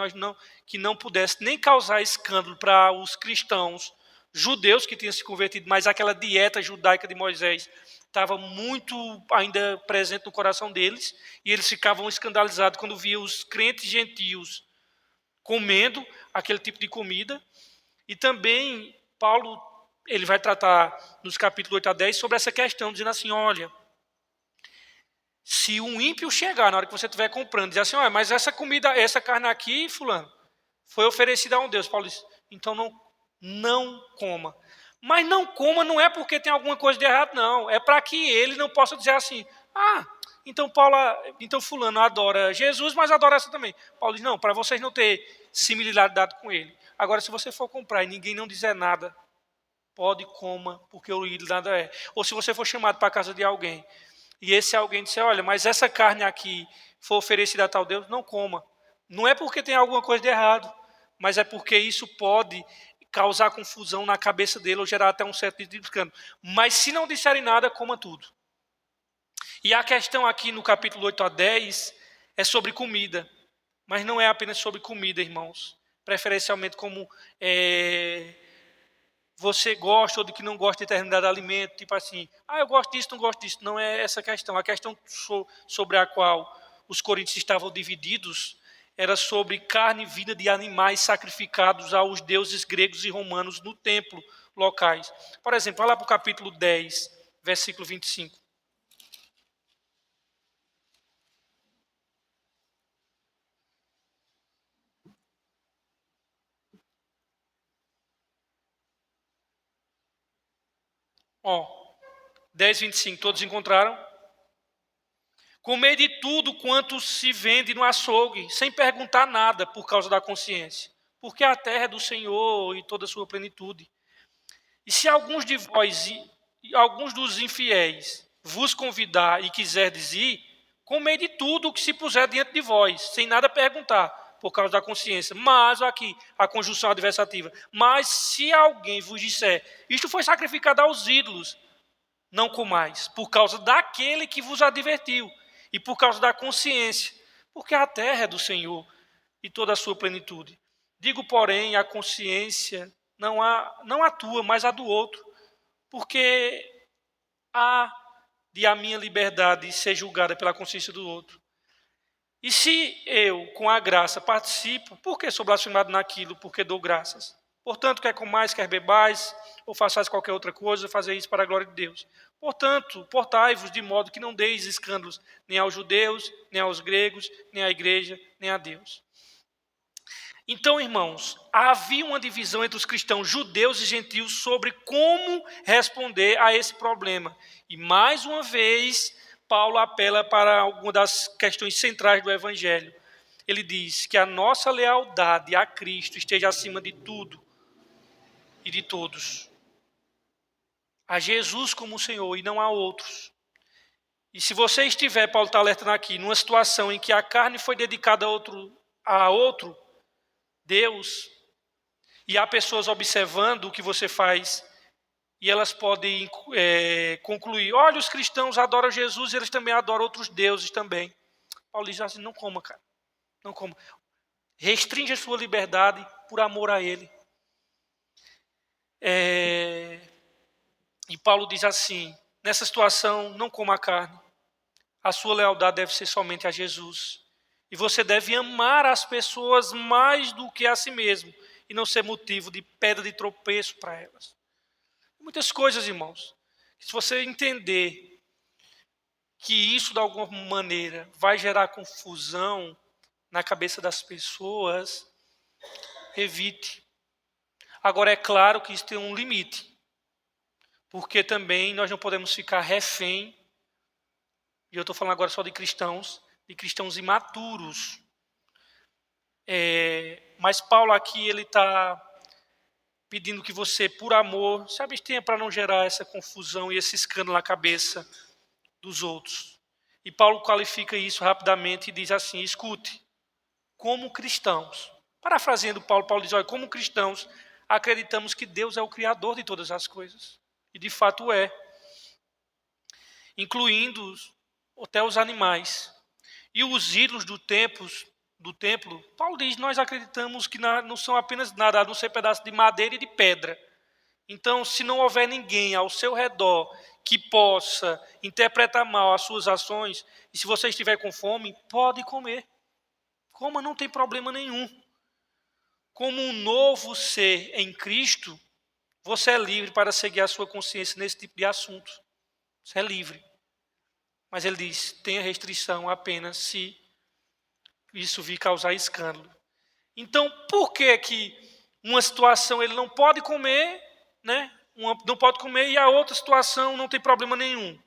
não pudesse nem causar escândalo para os cristãos judeus que tinham se convertido, mas aquela dieta judaica de Moisés estava muito ainda presente no coração deles, e eles ficavam escandalizados quando viam os crentes gentios comendo aquele tipo de comida. E também Paulo ele vai tratar nos capítulos 8 a 10 sobre essa questão, dizendo assim, olha, se um ímpio chegar na hora que você estiver comprando, dizer assim, olha, mas essa comida, essa carne aqui, fulano, foi oferecida a um Deus. Paulo diz, então não coma. Mas não coma não é porque tem alguma coisa de errado, não. É para que ele não possa dizer assim, Então fulano adora Jesus, mas adora essa também. Paulo diz, não, para vocês não ter similaridade com ele. Agora, se você for comprar e ninguém não dizer nada, pode, coma, porque o ídolo nada é. Ou se você for chamado para a casa de alguém, e esse alguém disser, olha, mas essa carne aqui foi oferecida a tal Deus, não coma. Não é porque tem alguma coisa de errado, mas é porque isso pode causar confusão na cabeça dele ou gerar até um certo tipo de escândalo. Mas se não disserem nada, coma tudo. E a questão aqui no capítulo 8 a 10 é sobre comida. Mas não é apenas sobre comida, irmãos. Preferencialmente como você gosta ou de que não gosta de determinado alimento. Tipo assim, eu gosto disso, não gosto disso. Não é essa a questão. A questão sobre a qual os coríntios estavam divididos era sobre carne vinda de animais sacrificados aos deuses gregos e romanos no templo locais. Por exemplo, vai lá para o capítulo 10, versículo 25. Ó, 10, 25, todos encontraram? Comer de tudo quanto se vende no açougue, sem perguntar nada por causa da consciência. Porque a terra é do Senhor e toda a sua plenitude. E se alguns de vós e alguns dos infiéis vos convidar e quiserdes ir, comei de tudo o que se puser diante de vós, sem nada perguntar, por causa da consciência. Mas, aqui, a conjunção adversativa. Mas se alguém vos disser, isto foi sacrificado aos ídolos, não comais, por causa daquele que vos advertiu, e por causa da consciência, porque a terra é do Senhor e toda a sua plenitude. Digo, porém, a consciência não a tua, mas a do outro, porque há de a minha liberdade ser julgada pela consciência do outro. E se eu, com a graça, participo, por que sou blasfemado naquilo? Porque dou graças. Portanto, quer comais, quer bebais, ou façais qualquer outra coisa, fazei isso para a glória de Deus. Portanto, portai-vos de modo que não deis escândalos nem aos judeus, nem aos gregos, nem à igreja, nem a Deus. Então, irmãos, havia uma divisão entre os cristãos judeus e gentios sobre como responder a esse problema. E, mais uma vez, Paulo apela para alguma das questões centrais do Evangelho. Ele diz que a nossa lealdade a Cristo esteja acima de tudo e de todos. A Jesus como Senhor e não a outros. E se você estiver, Paulo está alertando aqui, numa situação em que a carne foi dedicada a outro Deus, e há pessoas observando o que você faz, e elas podem concluir, olha, os cristãos adoram Jesus e eles também adoram outros deuses também. Paulo diz assim, não coma, cara, não coma. Restringe a sua liberdade por amor a ele. E Paulo diz assim, nessa situação, não coma a carne. A sua lealdade deve ser somente a Jesus. E você deve amar as pessoas mais do que a si mesmo. E não ser motivo de pedra de tropeço para elas. Muitas coisas, irmãos. Se você entender que isso, de alguma maneira, vai gerar confusão na cabeça das pessoas, evite. Agora, é claro que isso tem um limite. Porque também nós não podemos ficar refém, e eu estou falando agora só de cristãos imaturos. Mas Paulo aqui, ele está pedindo que você, por amor, se abstenha para não gerar essa confusão e esse escândalo na cabeça dos outros. E Paulo qualifica isso rapidamente e diz assim, escute, como cristãos, parafraseando Paulo diz, olha, como cristãos, acreditamos que Deus é o Criador de todas as coisas. E de fato é. Incluindo até os animais. E os ídolos do templo, Paulo diz, nós acreditamos que não são apenas nada, a não ser pedaços de madeira e de pedra. Então, se não houver ninguém ao seu redor que possa interpretar mal as suas ações, e se você estiver com fome, pode comer. Coma, não tem problema nenhum. Como um novo ser em Cristo, você é livre para seguir a sua consciência nesse tipo de assunto. Você é livre. Mas ele diz, tenha restrição apenas se isso vir causar escândalo. Então, por que uma situação ele não pode comer, né? Não pode comer e a outra situação não tem problema nenhum?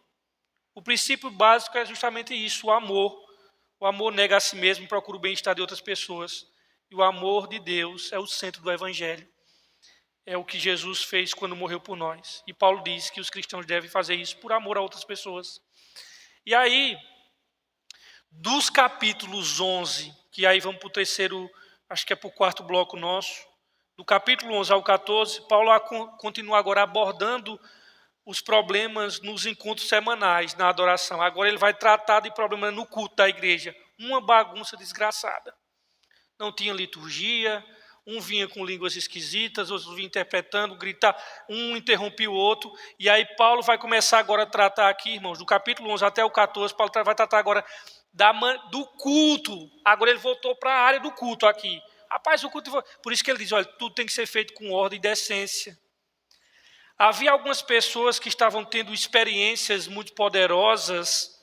O princípio básico é justamente isso, o amor. O amor nega a si mesmo, procura o bem-estar de outras pessoas. E o amor de Deus é o centro do Evangelho. É o que Jesus fez quando morreu por nós. E Paulo diz que os cristãos devem fazer isso por amor a outras pessoas. E aí, dos capítulos 11, que aí vamos para o terceiro, acho que é para o quarto bloco nosso, do capítulo 11 ao 14, Paulo continua agora abordando os problemas nos encontros semanais, na adoração. Agora ele vai tratar de problemas no culto da igreja. Uma bagunça desgraçada. Não tinha liturgia, um vinha com línguas esquisitas, outros vinham interpretando, gritar, um interrompia o outro. E aí Paulo vai começar agora a tratar aqui, irmãos, do capítulo 11 até o 14, Paulo vai tratar agora do culto. Agora ele voltou para a área do culto aqui. Rapaz, o culto... Por isso que ele diz, olha, tudo tem que ser feito com ordem e decência. Havia algumas pessoas que estavam tendo experiências muito poderosas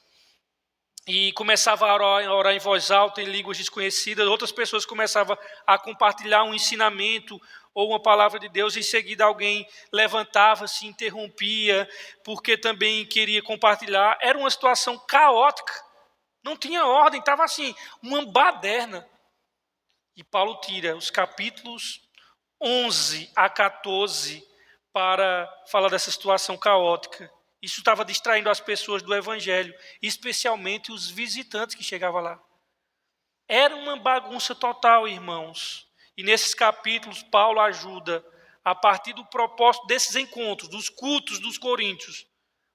e começavam a orar em voz alta, em línguas desconhecidas. Outras pessoas começavam a compartilhar um ensinamento ou uma palavra de Deus. Em seguida, alguém levantava-se, interrompia, porque também queria compartilhar. Era uma situação caótica. Não tinha ordem, estava assim, uma baderna. E Paulo tira os capítulos 11 a 14 para falar dessa situação caótica. Isso estava distraindo as pessoas do Evangelho, especialmente os visitantes que chegavam lá. Era uma bagunça total, irmãos. E nesses capítulos, Paulo ajuda, a partir do propósito desses encontros, dos cultos dos coríntios,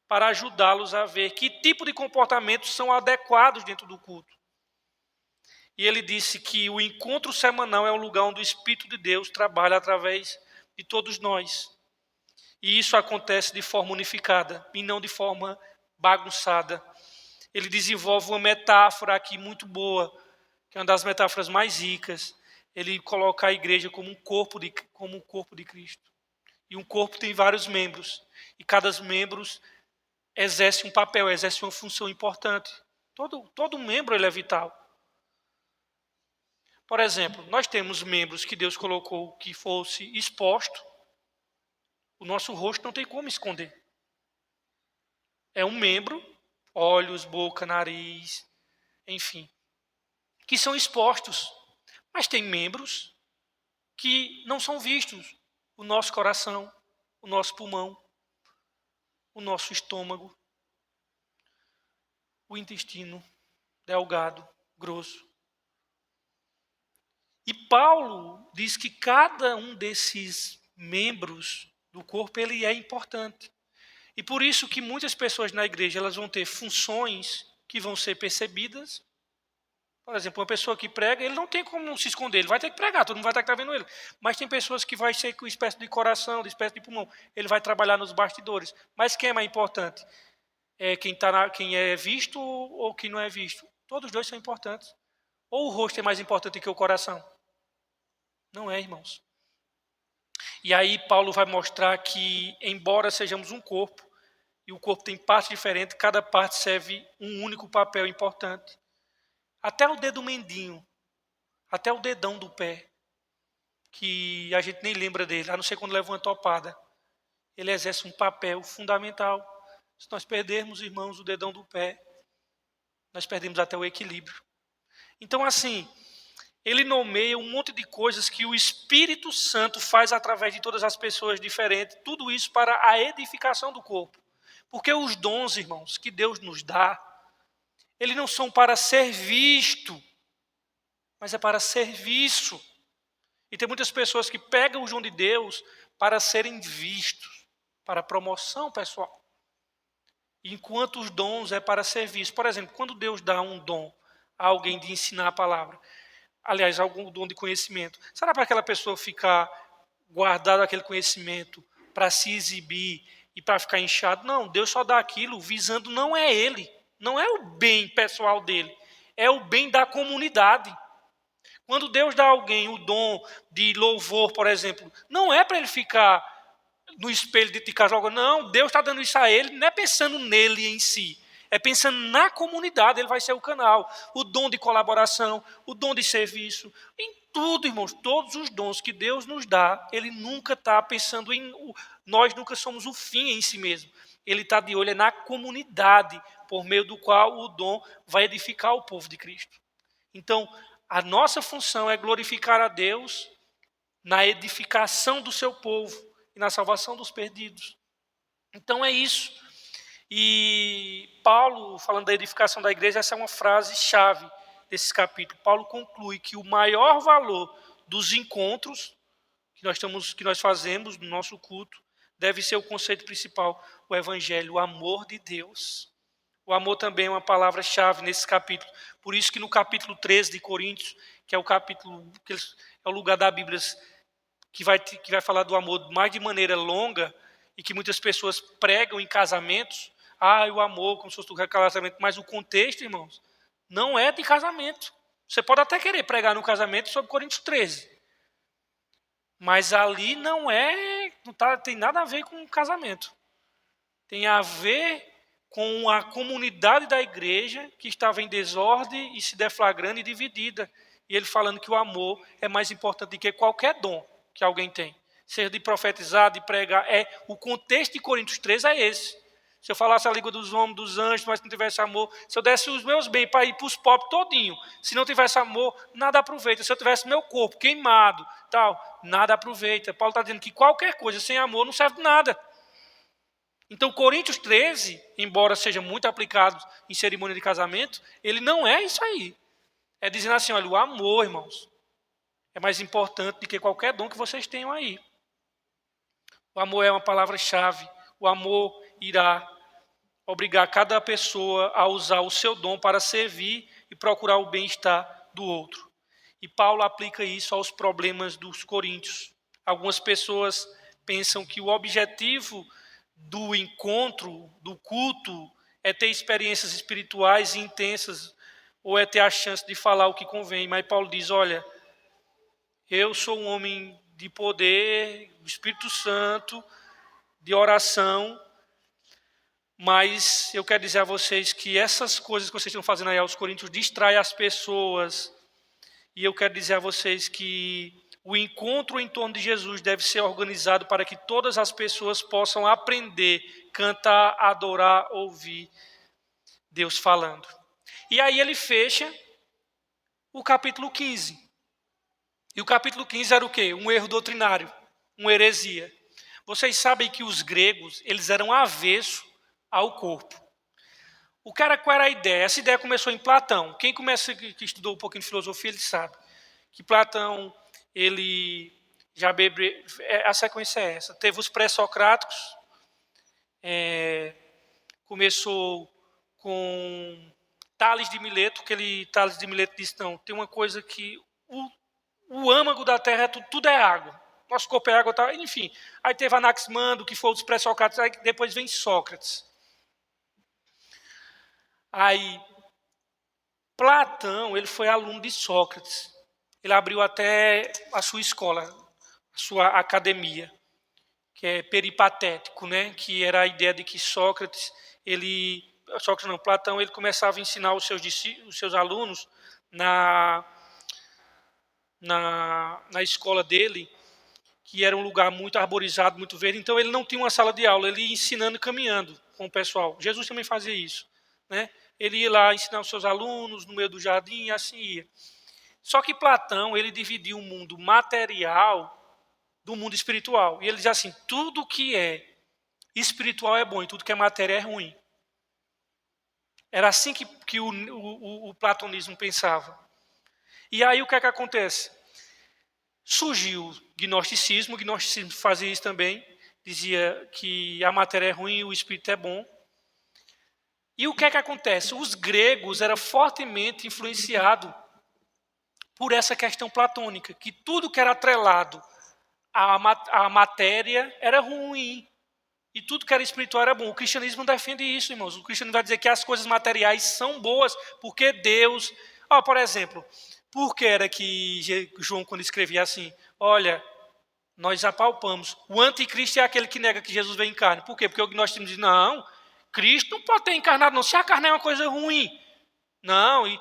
para ajudá-los a ver que tipo de comportamentos são adequados dentro do culto. E ele disse que o encontro semanal é um lugar onde o Espírito de Deus trabalha através de todos nós. E isso acontece de forma unificada e não de forma bagunçada. Ele desenvolve uma metáfora aqui muito boa, que é uma das metáforas mais ricas. Ele coloca a igreja como um corpo de Cristo. E um corpo tem vários membros. E cada membro exerce um papel, exerce uma função importante. Todo membro ele é vital. Por exemplo, nós temos membros que Deus colocou que fosse exposto. O nosso rosto não tem como esconder. É um membro, olhos, boca, nariz, enfim, que são expostos. Mas tem membros que não são vistos. O nosso coração, o nosso pulmão, o nosso estômago, o intestino delgado, grosso. E Paulo diz que cada um desses membros do corpo ele é importante. E por isso que muitas pessoas na igreja elas vão ter funções que vão ser percebidas. Por exemplo, uma pessoa que prega, ele não tem como se esconder, ele vai ter que pregar, todo mundo vai estar vendo ele. Mas tem pessoas que vai ser com espécie de coração, de espécie de pulmão, ele vai trabalhar nos bastidores. Mas quem é mais importante? É quem é visto ou quem não é visto? Todos os dois são importantes. Ou o rosto é mais importante que o coração? Não é, irmãos. E aí Paulo vai mostrar que, embora sejamos um corpo, e o corpo tem partes diferentes, cada parte serve um único papel importante. Até o dedo mindinho, até o dedão do pé, que a gente nem lembra dele, a não ser quando leva uma topada. Ele exerce um papel fundamental. Se nós perdermos, irmãos, o dedão do pé, nós perdemos até o equilíbrio. Então, assim, ele nomeia um monte de coisas que o Espírito Santo faz através de todas as pessoas diferentes, tudo isso para a edificação do corpo. Porque os dons, irmãos, que Deus nos dá, eles não são para ser visto, mas é para serviço. E tem muitas pessoas que pegam o dom de Deus para serem vistos, para promoção pessoal. Enquanto os dons é para serviço. Por exemplo, quando Deus dá um dom a alguém de ensinar a palavra, aliás, algum dom de conhecimento, será para aquela pessoa ficar guardado aquele conhecimento para se exibir e para ficar inchado? Não, Deus só dá aquilo visando não é ele, não é o bem pessoal dele, é o bem da comunidade. Quando Deus dá a alguém o dom de louvor, por exemplo, não é para ele ficar no espelho de casa, não, Deus está dando isso a ele, não é pensando nele em si, é pensando na comunidade, ele vai ser o canal. O dom de colaboração, o dom de serviço, em tudo, irmãos, todos os dons que Deus nos dá, ele nunca está pensando nós nunca somos o fim em si mesmo. ele está de olho na comunidade, por meio do qual o dom vai edificar o povo de Cristo. Então, a nossa função é glorificar a Deus na edificação do seu povo e na salvação dos perdidos. Então é isso. E Paulo, falando da edificação da igreja, essa é uma frase-chave desse capítulo. Paulo conclui que o maior valor dos encontros que nós fazemos no nosso culto deve ser o conceito principal, o evangelho, o amor de Deus. O amor também é uma palavra-chave nesse capítulo. Por isso que no capítulo 13 de Coríntios, que é o capítulo, que é o lugar da Bíblia que vai falar do amor mais de maneira longa, e que muitas pessoas pregam em casamentos, o amor, como se fosse do casamento, mas o contexto, irmãos, não é de casamento. Você pode até querer pregar no casamento sobre Coríntios 13, mas ali não tem nada a ver com casamento. Tem a ver com a comunidade da igreja que estava em desordem e se deflagrando e dividida. E ele falando que o amor é mais importante do que qualquer dom que alguém tem. Seja de profetizar, de pregar. O contexto de Coríntios 13 é esse. Se eu falasse a língua dos homens, dos anjos, mas não tivesse amor, se eu desse os meus bens para ir para os pobres todinho, se não tivesse amor, nada aproveita. Se eu tivesse meu corpo queimado, nada aproveita. Paulo está dizendo que qualquer coisa sem amor não serve de nada. Então, Coríntios 13, embora seja muito aplicado em cerimônia de casamento, ele não é isso aí. É dizendo assim, olha, o amor, irmãos, é mais importante do que qualquer dom que vocês tenham aí. O amor é uma palavra-chave. O amor irá obrigar cada pessoa a usar o seu dom para servir e procurar o bem-estar do outro. E Paulo aplica isso aos problemas dos coríntios. Algumas pessoas pensam que o objetivo do encontro, do culto, é ter experiências espirituais intensas, ou é ter a chance de falar o que convém. Mas Paulo diz, olha, eu sou um homem de poder, do Espírito Santo, de oração, mas eu quero dizer a vocês que essas coisas que vocês estão fazendo aí aos coríntios distraem as pessoas, e eu quero dizer a vocês que o encontro em torno de Jesus deve ser organizado para que todas as pessoas possam aprender, cantar, adorar, ouvir Deus falando. E aí ele fecha o capítulo 15. E o capítulo 15 era o quê? Um erro doutrinário, uma heresia. Vocês sabem que os gregos, eles eram avesso ao corpo. Qual era a ideia? Essa ideia começou em Platão. Quem que estudou um pouquinho de filosofia, ele sabe que Platão, ele já a sequência é essa. Teve os pré-socráticos, começou com Tales de Mileto, Tales de Mileto disse, não, tem uma coisa que o âmago da terra, tudo é água. Nosso corpo é água, enfim. Aí teve Anaximandro, que foi os pré-socráticos, aí depois vem Sócrates. Aí, Platão, ele foi aluno de Sócrates. Ele abriu até a sua escola, a sua academia, que é peripatético, né? Que era a ideia de que Platão, ele começava a ensinar os seus alunos na escola dele, que era um lugar muito arborizado, muito verde. Então, ele não tinha uma sala de aula, ele ia ensinando e caminhando com o pessoal. Jesus também fazia isso, né? Ele ia lá ensinar os seus alunos no meio do jardim e assim ia. Só que Platão, ele dividiu o mundo material do mundo espiritual. E ele diz assim, tudo que é espiritual é bom e tudo que é matéria é ruim. Era assim que o platonismo pensava. E aí o que é que acontece? Surgiu o gnosticismo fazia isso também, dizia que a matéria é ruim e o espírito é bom. E o que é que acontece? Os gregos eram fortemente influenciados por essa questão platônica, que tudo que era atrelado à matéria era ruim, e tudo que era espiritual era bom. O cristianismo defende isso, irmãos. O cristianismo vai dizer que as coisas materiais são boas, porque Deus... por exemplo, por que era que João, quando escrevia assim, olha, nós apalpamos, o anticristo é aquele que nega que Jesus veio em carne. Por quê? Porque o gnóstico diz, não, Cristo não pode ter encarnado, não. Se a carne é uma coisa ruim. Não, e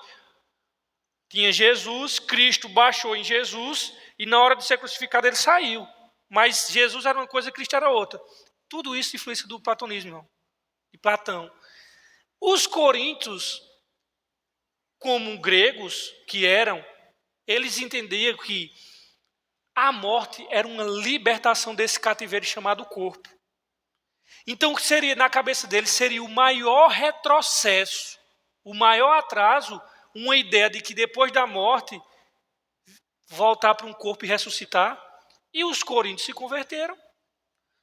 tinha Jesus, Cristo baixou em Jesus, e na hora de ser crucificado ele saiu. Mas Jesus era uma coisa, Cristo era outra. Tudo isso influência do platonismo, irmão. de Platão. Os coríntios, como gregos que eram, eles entendiam que a morte era uma libertação desse cativeiro chamado corpo. Então, seria, na cabeça deles, seria o maior retrocesso, o maior atraso, uma ideia de que depois da morte, voltar para um corpo e ressuscitar. E os coríntios se converteram.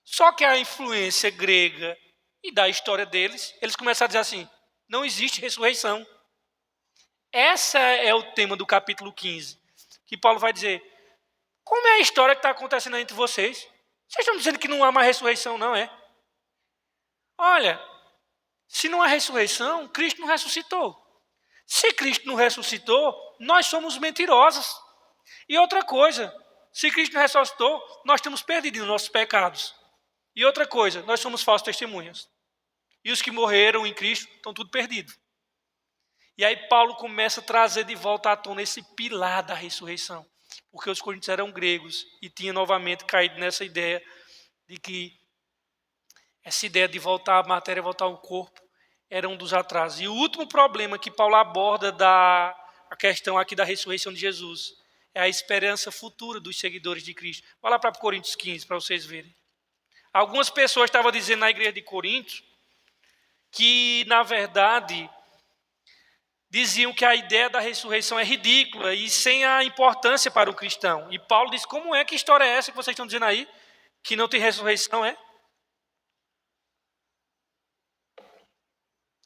Só que a influência grega e da história deles, eles começaram a dizer assim, não existe ressurreição. Esse é o tema do capítulo 15, que Paulo vai dizer, como é a história que está acontecendo entre vocês? Vocês estão dizendo que não há mais ressurreição, não é? Olha, se não há ressurreição, Cristo não ressuscitou. Se Cristo não ressuscitou, nós somos mentirosos. E outra coisa, se Cristo não ressuscitou, nós estamos perdidos nos nossos pecados. E outra coisa, nós somos falsos testemunhas. E os que morreram em Cristo estão tudo perdidos. E aí Paulo começa a trazer de volta à tona esse pilar da ressurreição. Porque os coríntios eram gregos e tinham novamente caído nessa ideia de que essa ideia de voltar à matéria, voltar ao corpo, era um dos atrasos. E o último problema que Paulo aborda a questão aqui da ressurreição de Jesus é a esperança futura dos seguidores de Cristo. Vai lá para Coríntios 15, para vocês verem. Algumas pessoas estavam dizendo na igreja de Corinto que, na verdade, diziam que a ideia da ressurreição é ridícula e sem a importância para o cristão. E Paulo diz, como é, que história é essa que vocês estão dizendo aí? Que não tem ressurreição, é?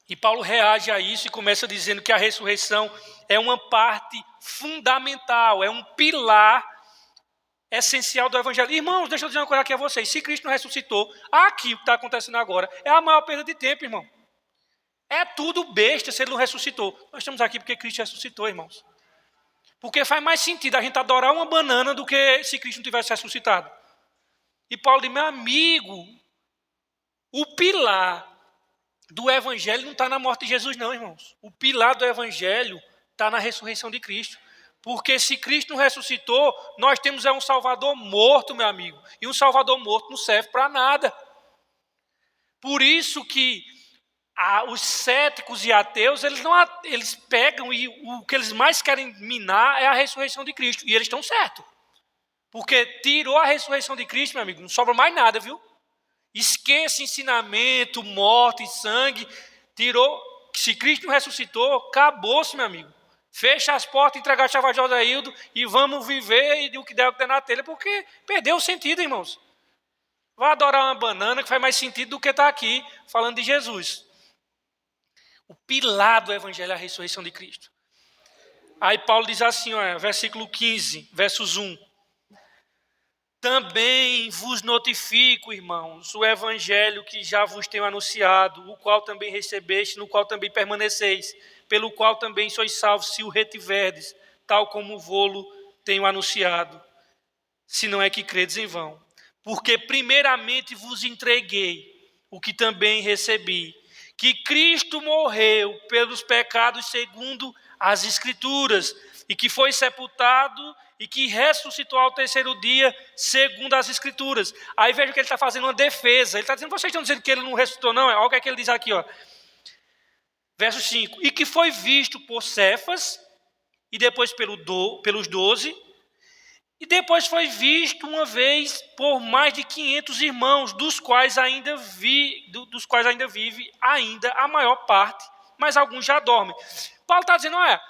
E Paulo reage a isso e começa dizendo que a ressurreição é uma parte fundamental, é um pilar essencial do evangelho. Irmãos, deixa eu dizer uma coisa aqui a vocês. Se Cristo não ressuscitou, aqui o que está acontecendo agora é a maior perda de tempo, irmão. É tudo besta se ele não ressuscitou. Nós estamos aqui porque Cristo ressuscitou, irmãos. Porque faz mais sentido a gente adorar uma banana do que se Cristo não tivesse ressuscitado. E Paulo diz, meu amigo, o pilar do evangelho não está na morte de Jesus, não, irmãos. O pilar do evangelho está na ressurreição de Cristo. Porque se Cristo não ressuscitou, nós temos um Salvador morto, meu amigo. E um Salvador morto não serve para nada. Por isso que os céticos e ateus, eles pegam e o que eles mais querem minar é a ressurreição de Cristo. E eles estão certos. Porque tirou a ressurreição de Cristo, meu amigo, não sobra mais nada, viu? Esqueça ensinamento, morte, sangue. Tirou. Se Cristo não ressuscitou, acabou-se, meu amigo. Fecha as portas, entrega a chave a Josaildo e vamos viver e o que der o que der na telha, porque perdeu o sentido, irmãos. Vai adorar uma banana que faz mais sentido do que estar aqui falando de Jesus. O pilar do evangelho é a ressurreição de Cristo. Aí Paulo diz assim, ó, versículo 15, versos 1. Também vos notifico, irmãos, o evangelho que já vos tenho anunciado, o qual também recebeste, no qual também permaneceis, pelo qual também sois salvos, se o retiverdes, tal como vô-lo tenho anunciado, se não é que credes em vão. Porque primeiramente vos entreguei o que também recebi, que Cristo morreu pelos pecados segundo as Escrituras, e que foi sepultado e que ressuscitou ao terceiro dia, segundo as Escrituras. Aí veja que ele está fazendo uma defesa. Ele está dizendo, vocês estão dizendo que ele não ressuscitou, não? Olha o que é que ele diz aqui, ó. Verso 5. E que foi visto por Cefas, e depois pelos 12, e depois foi visto uma vez por mais de 500 irmãos, dos quais ainda vive ainda a maior parte, mas alguns já dormem. Paulo está dizendo, olha,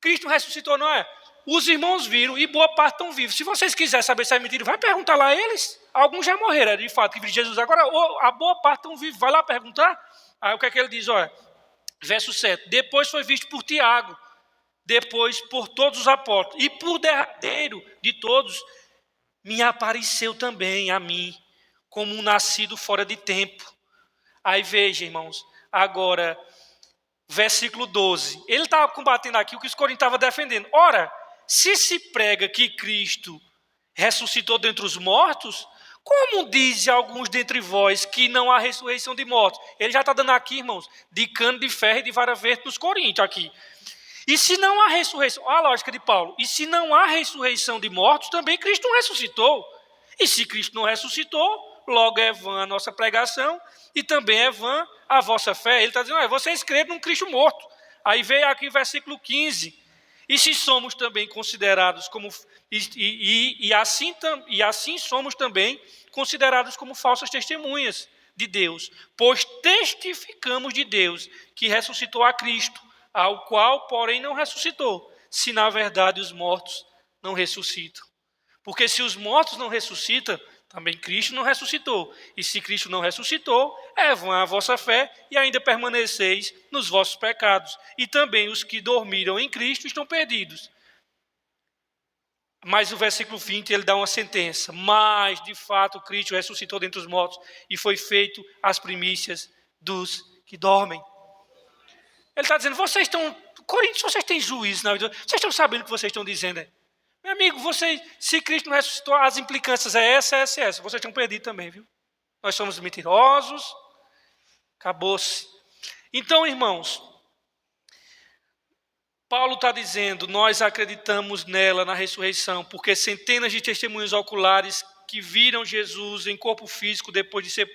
Cristo ressuscitou, não é? Os irmãos viram e boa parte estão vivos. Se vocês quiserem saber se é mentira, vai perguntar lá a eles. Alguns já morreram, de fato, que viram Jesus. Agora, a boa parte estão vivos. Vai lá perguntar. Aí o que é que ele diz? Olha, verso 7. Depois foi visto por Tiago, depois por todos os apóstolos. E por derradeiro de todos, me apareceu também a mim, como um nascido fora de tempo. Aí veja, irmãos, agora, versículo 12. Ele estava combatendo aqui o que os coríntios estavam defendendo. Ora, se prega que Cristo ressuscitou dentre os mortos, como dizem alguns dentre vós que não há ressurreição de mortos? Ele já está dando aqui, irmãos, de cano de ferro e de vara verde nos coríntios aqui. E se não há ressurreição, olha a lógica de Paulo, e se não há ressurreição de mortos, também Cristo não ressuscitou. E se Cristo não ressuscitou, logo é vã a nossa pregação e também é vã a vossa fé. Ele está dizendo, vocês creram num Cristo morto. Aí veio aqui o versículo 15. E se somos também considerados como... E assim somos também considerados como falsas testemunhas de Deus, pois testificamos de Deus que ressuscitou a Cristo, ao qual, porém, não ressuscitou, se na verdade os mortos não ressuscitam. Porque se os mortos não ressuscitam, também Cristo não ressuscitou. E se Cristo não ressuscitou, é vã a vossa fé e ainda permaneceis nos vossos pecados. E também os que dormiram em Cristo estão perdidos. Mas o versículo 20 ele dá uma sentença. Mas, de fato, Cristo ressuscitou dentre os mortos e foi feito as primícias dos que dormem. Ele está dizendo, Coríntios, vocês têm juízo na vida. Vocês estão sabendo o que vocês estão dizendo? Meu amigo, se Cristo não ressuscitou, as implicâncias é essa. Vocês estão perdidos também, viu? Nós somos mentirosos. Acabou-se. Então, irmãos, Paulo está dizendo, nós acreditamos nela, na ressurreição, porque centenas de testemunhos oculares que viram Jesus em corpo físico depois de ser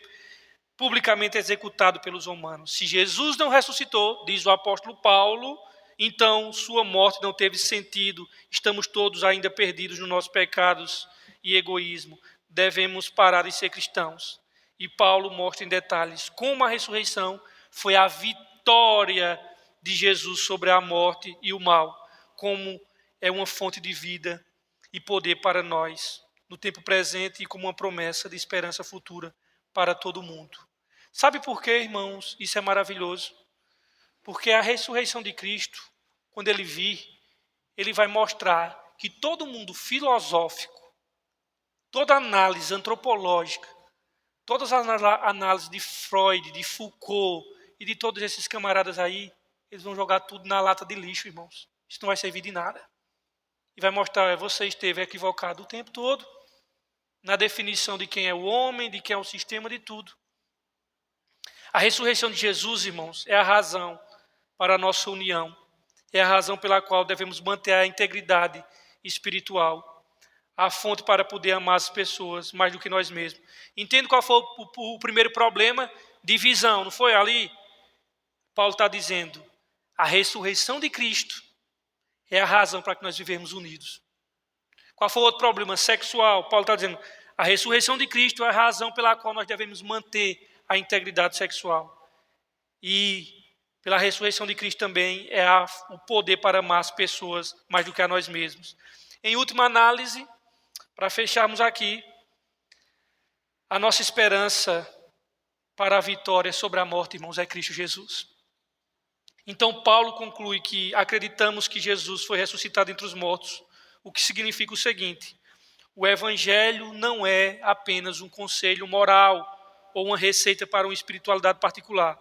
publicamente executado pelos romanos. Se Jesus não ressuscitou, diz o apóstolo Paulo, então sua morte não teve sentido. Estamos todos ainda perdidos nos nossos pecados e egoísmo. Devemos parar de ser cristãos. E Paulo mostra em detalhes como a ressurreição foi a vitória de Jesus sobre a morte e o mal, como é uma fonte de vida e poder para nós, no tempo presente e como uma promessa de esperança futura para todo mundo. Sabe por quê, irmãos? Isso é maravilhoso. Porque a ressurreição de Cristo, quando ele vir, ele vai mostrar que todo mundo filosófico, toda análise antropológica, todas as análises de Freud, de Foucault e de todos esses camaradas aí, eles vão jogar tudo na lata de lixo, irmãos. Isso não vai servir de nada. E vai mostrar, você esteve equivocado o tempo todo, na definição de quem é o homem, de quem é o sistema, de tudo. A ressurreição de Jesus, irmãos, é a razão para a nossa união. É a razão pela qual devemos manter a integridade espiritual. A fonte para poder amar as pessoas mais do que nós mesmos. Entende qual foi o primeiro problema? Divisão, não foi ali? Paulo está dizendo, a ressurreição de Cristo é a razão para que nós vivemos unidos. Qual foi o outro problema? Sexual. Paulo está dizendo, a ressurreição de Cristo é a razão pela qual nós devemos manter a integridade sexual. E pela ressurreição de Cristo também é o poder para amar as pessoas mais do que a nós mesmos. Em última análise, para fecharmos aqui, a nossa esperança para a vitória sobre a morte, irmãos, é Cristo Jesus. Então Paulo conclui que acreditamos que Jesus foi ressuscitado entre os mortos, o que significa o seguinte: o evangelho não é apenas um conselho moral ou uma receita para uma espiritualidade particular.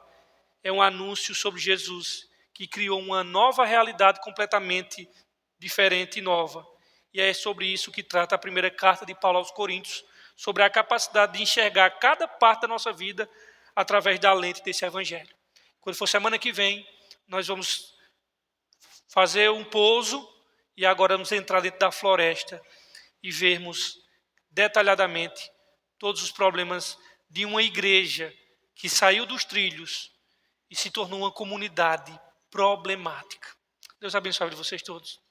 É um anúncio sobre Jesus, que criou uma nova realidade completamente diferente e nova. E é sobre isso que trata a primeira carta de Paulo aos Coríntios, sobre a capacidade de enxergar cada parte da nossa vida através da lente desse evangelho. Quando for semana que vem, nós vamos fazer um pouso e agora vamos entrar dentro da floresta e vermos detalhadamente todos os problemas de uma igreja que saiu dos trilhos e se tornou uma comunidade problemática. Deus abençoe vocês todos.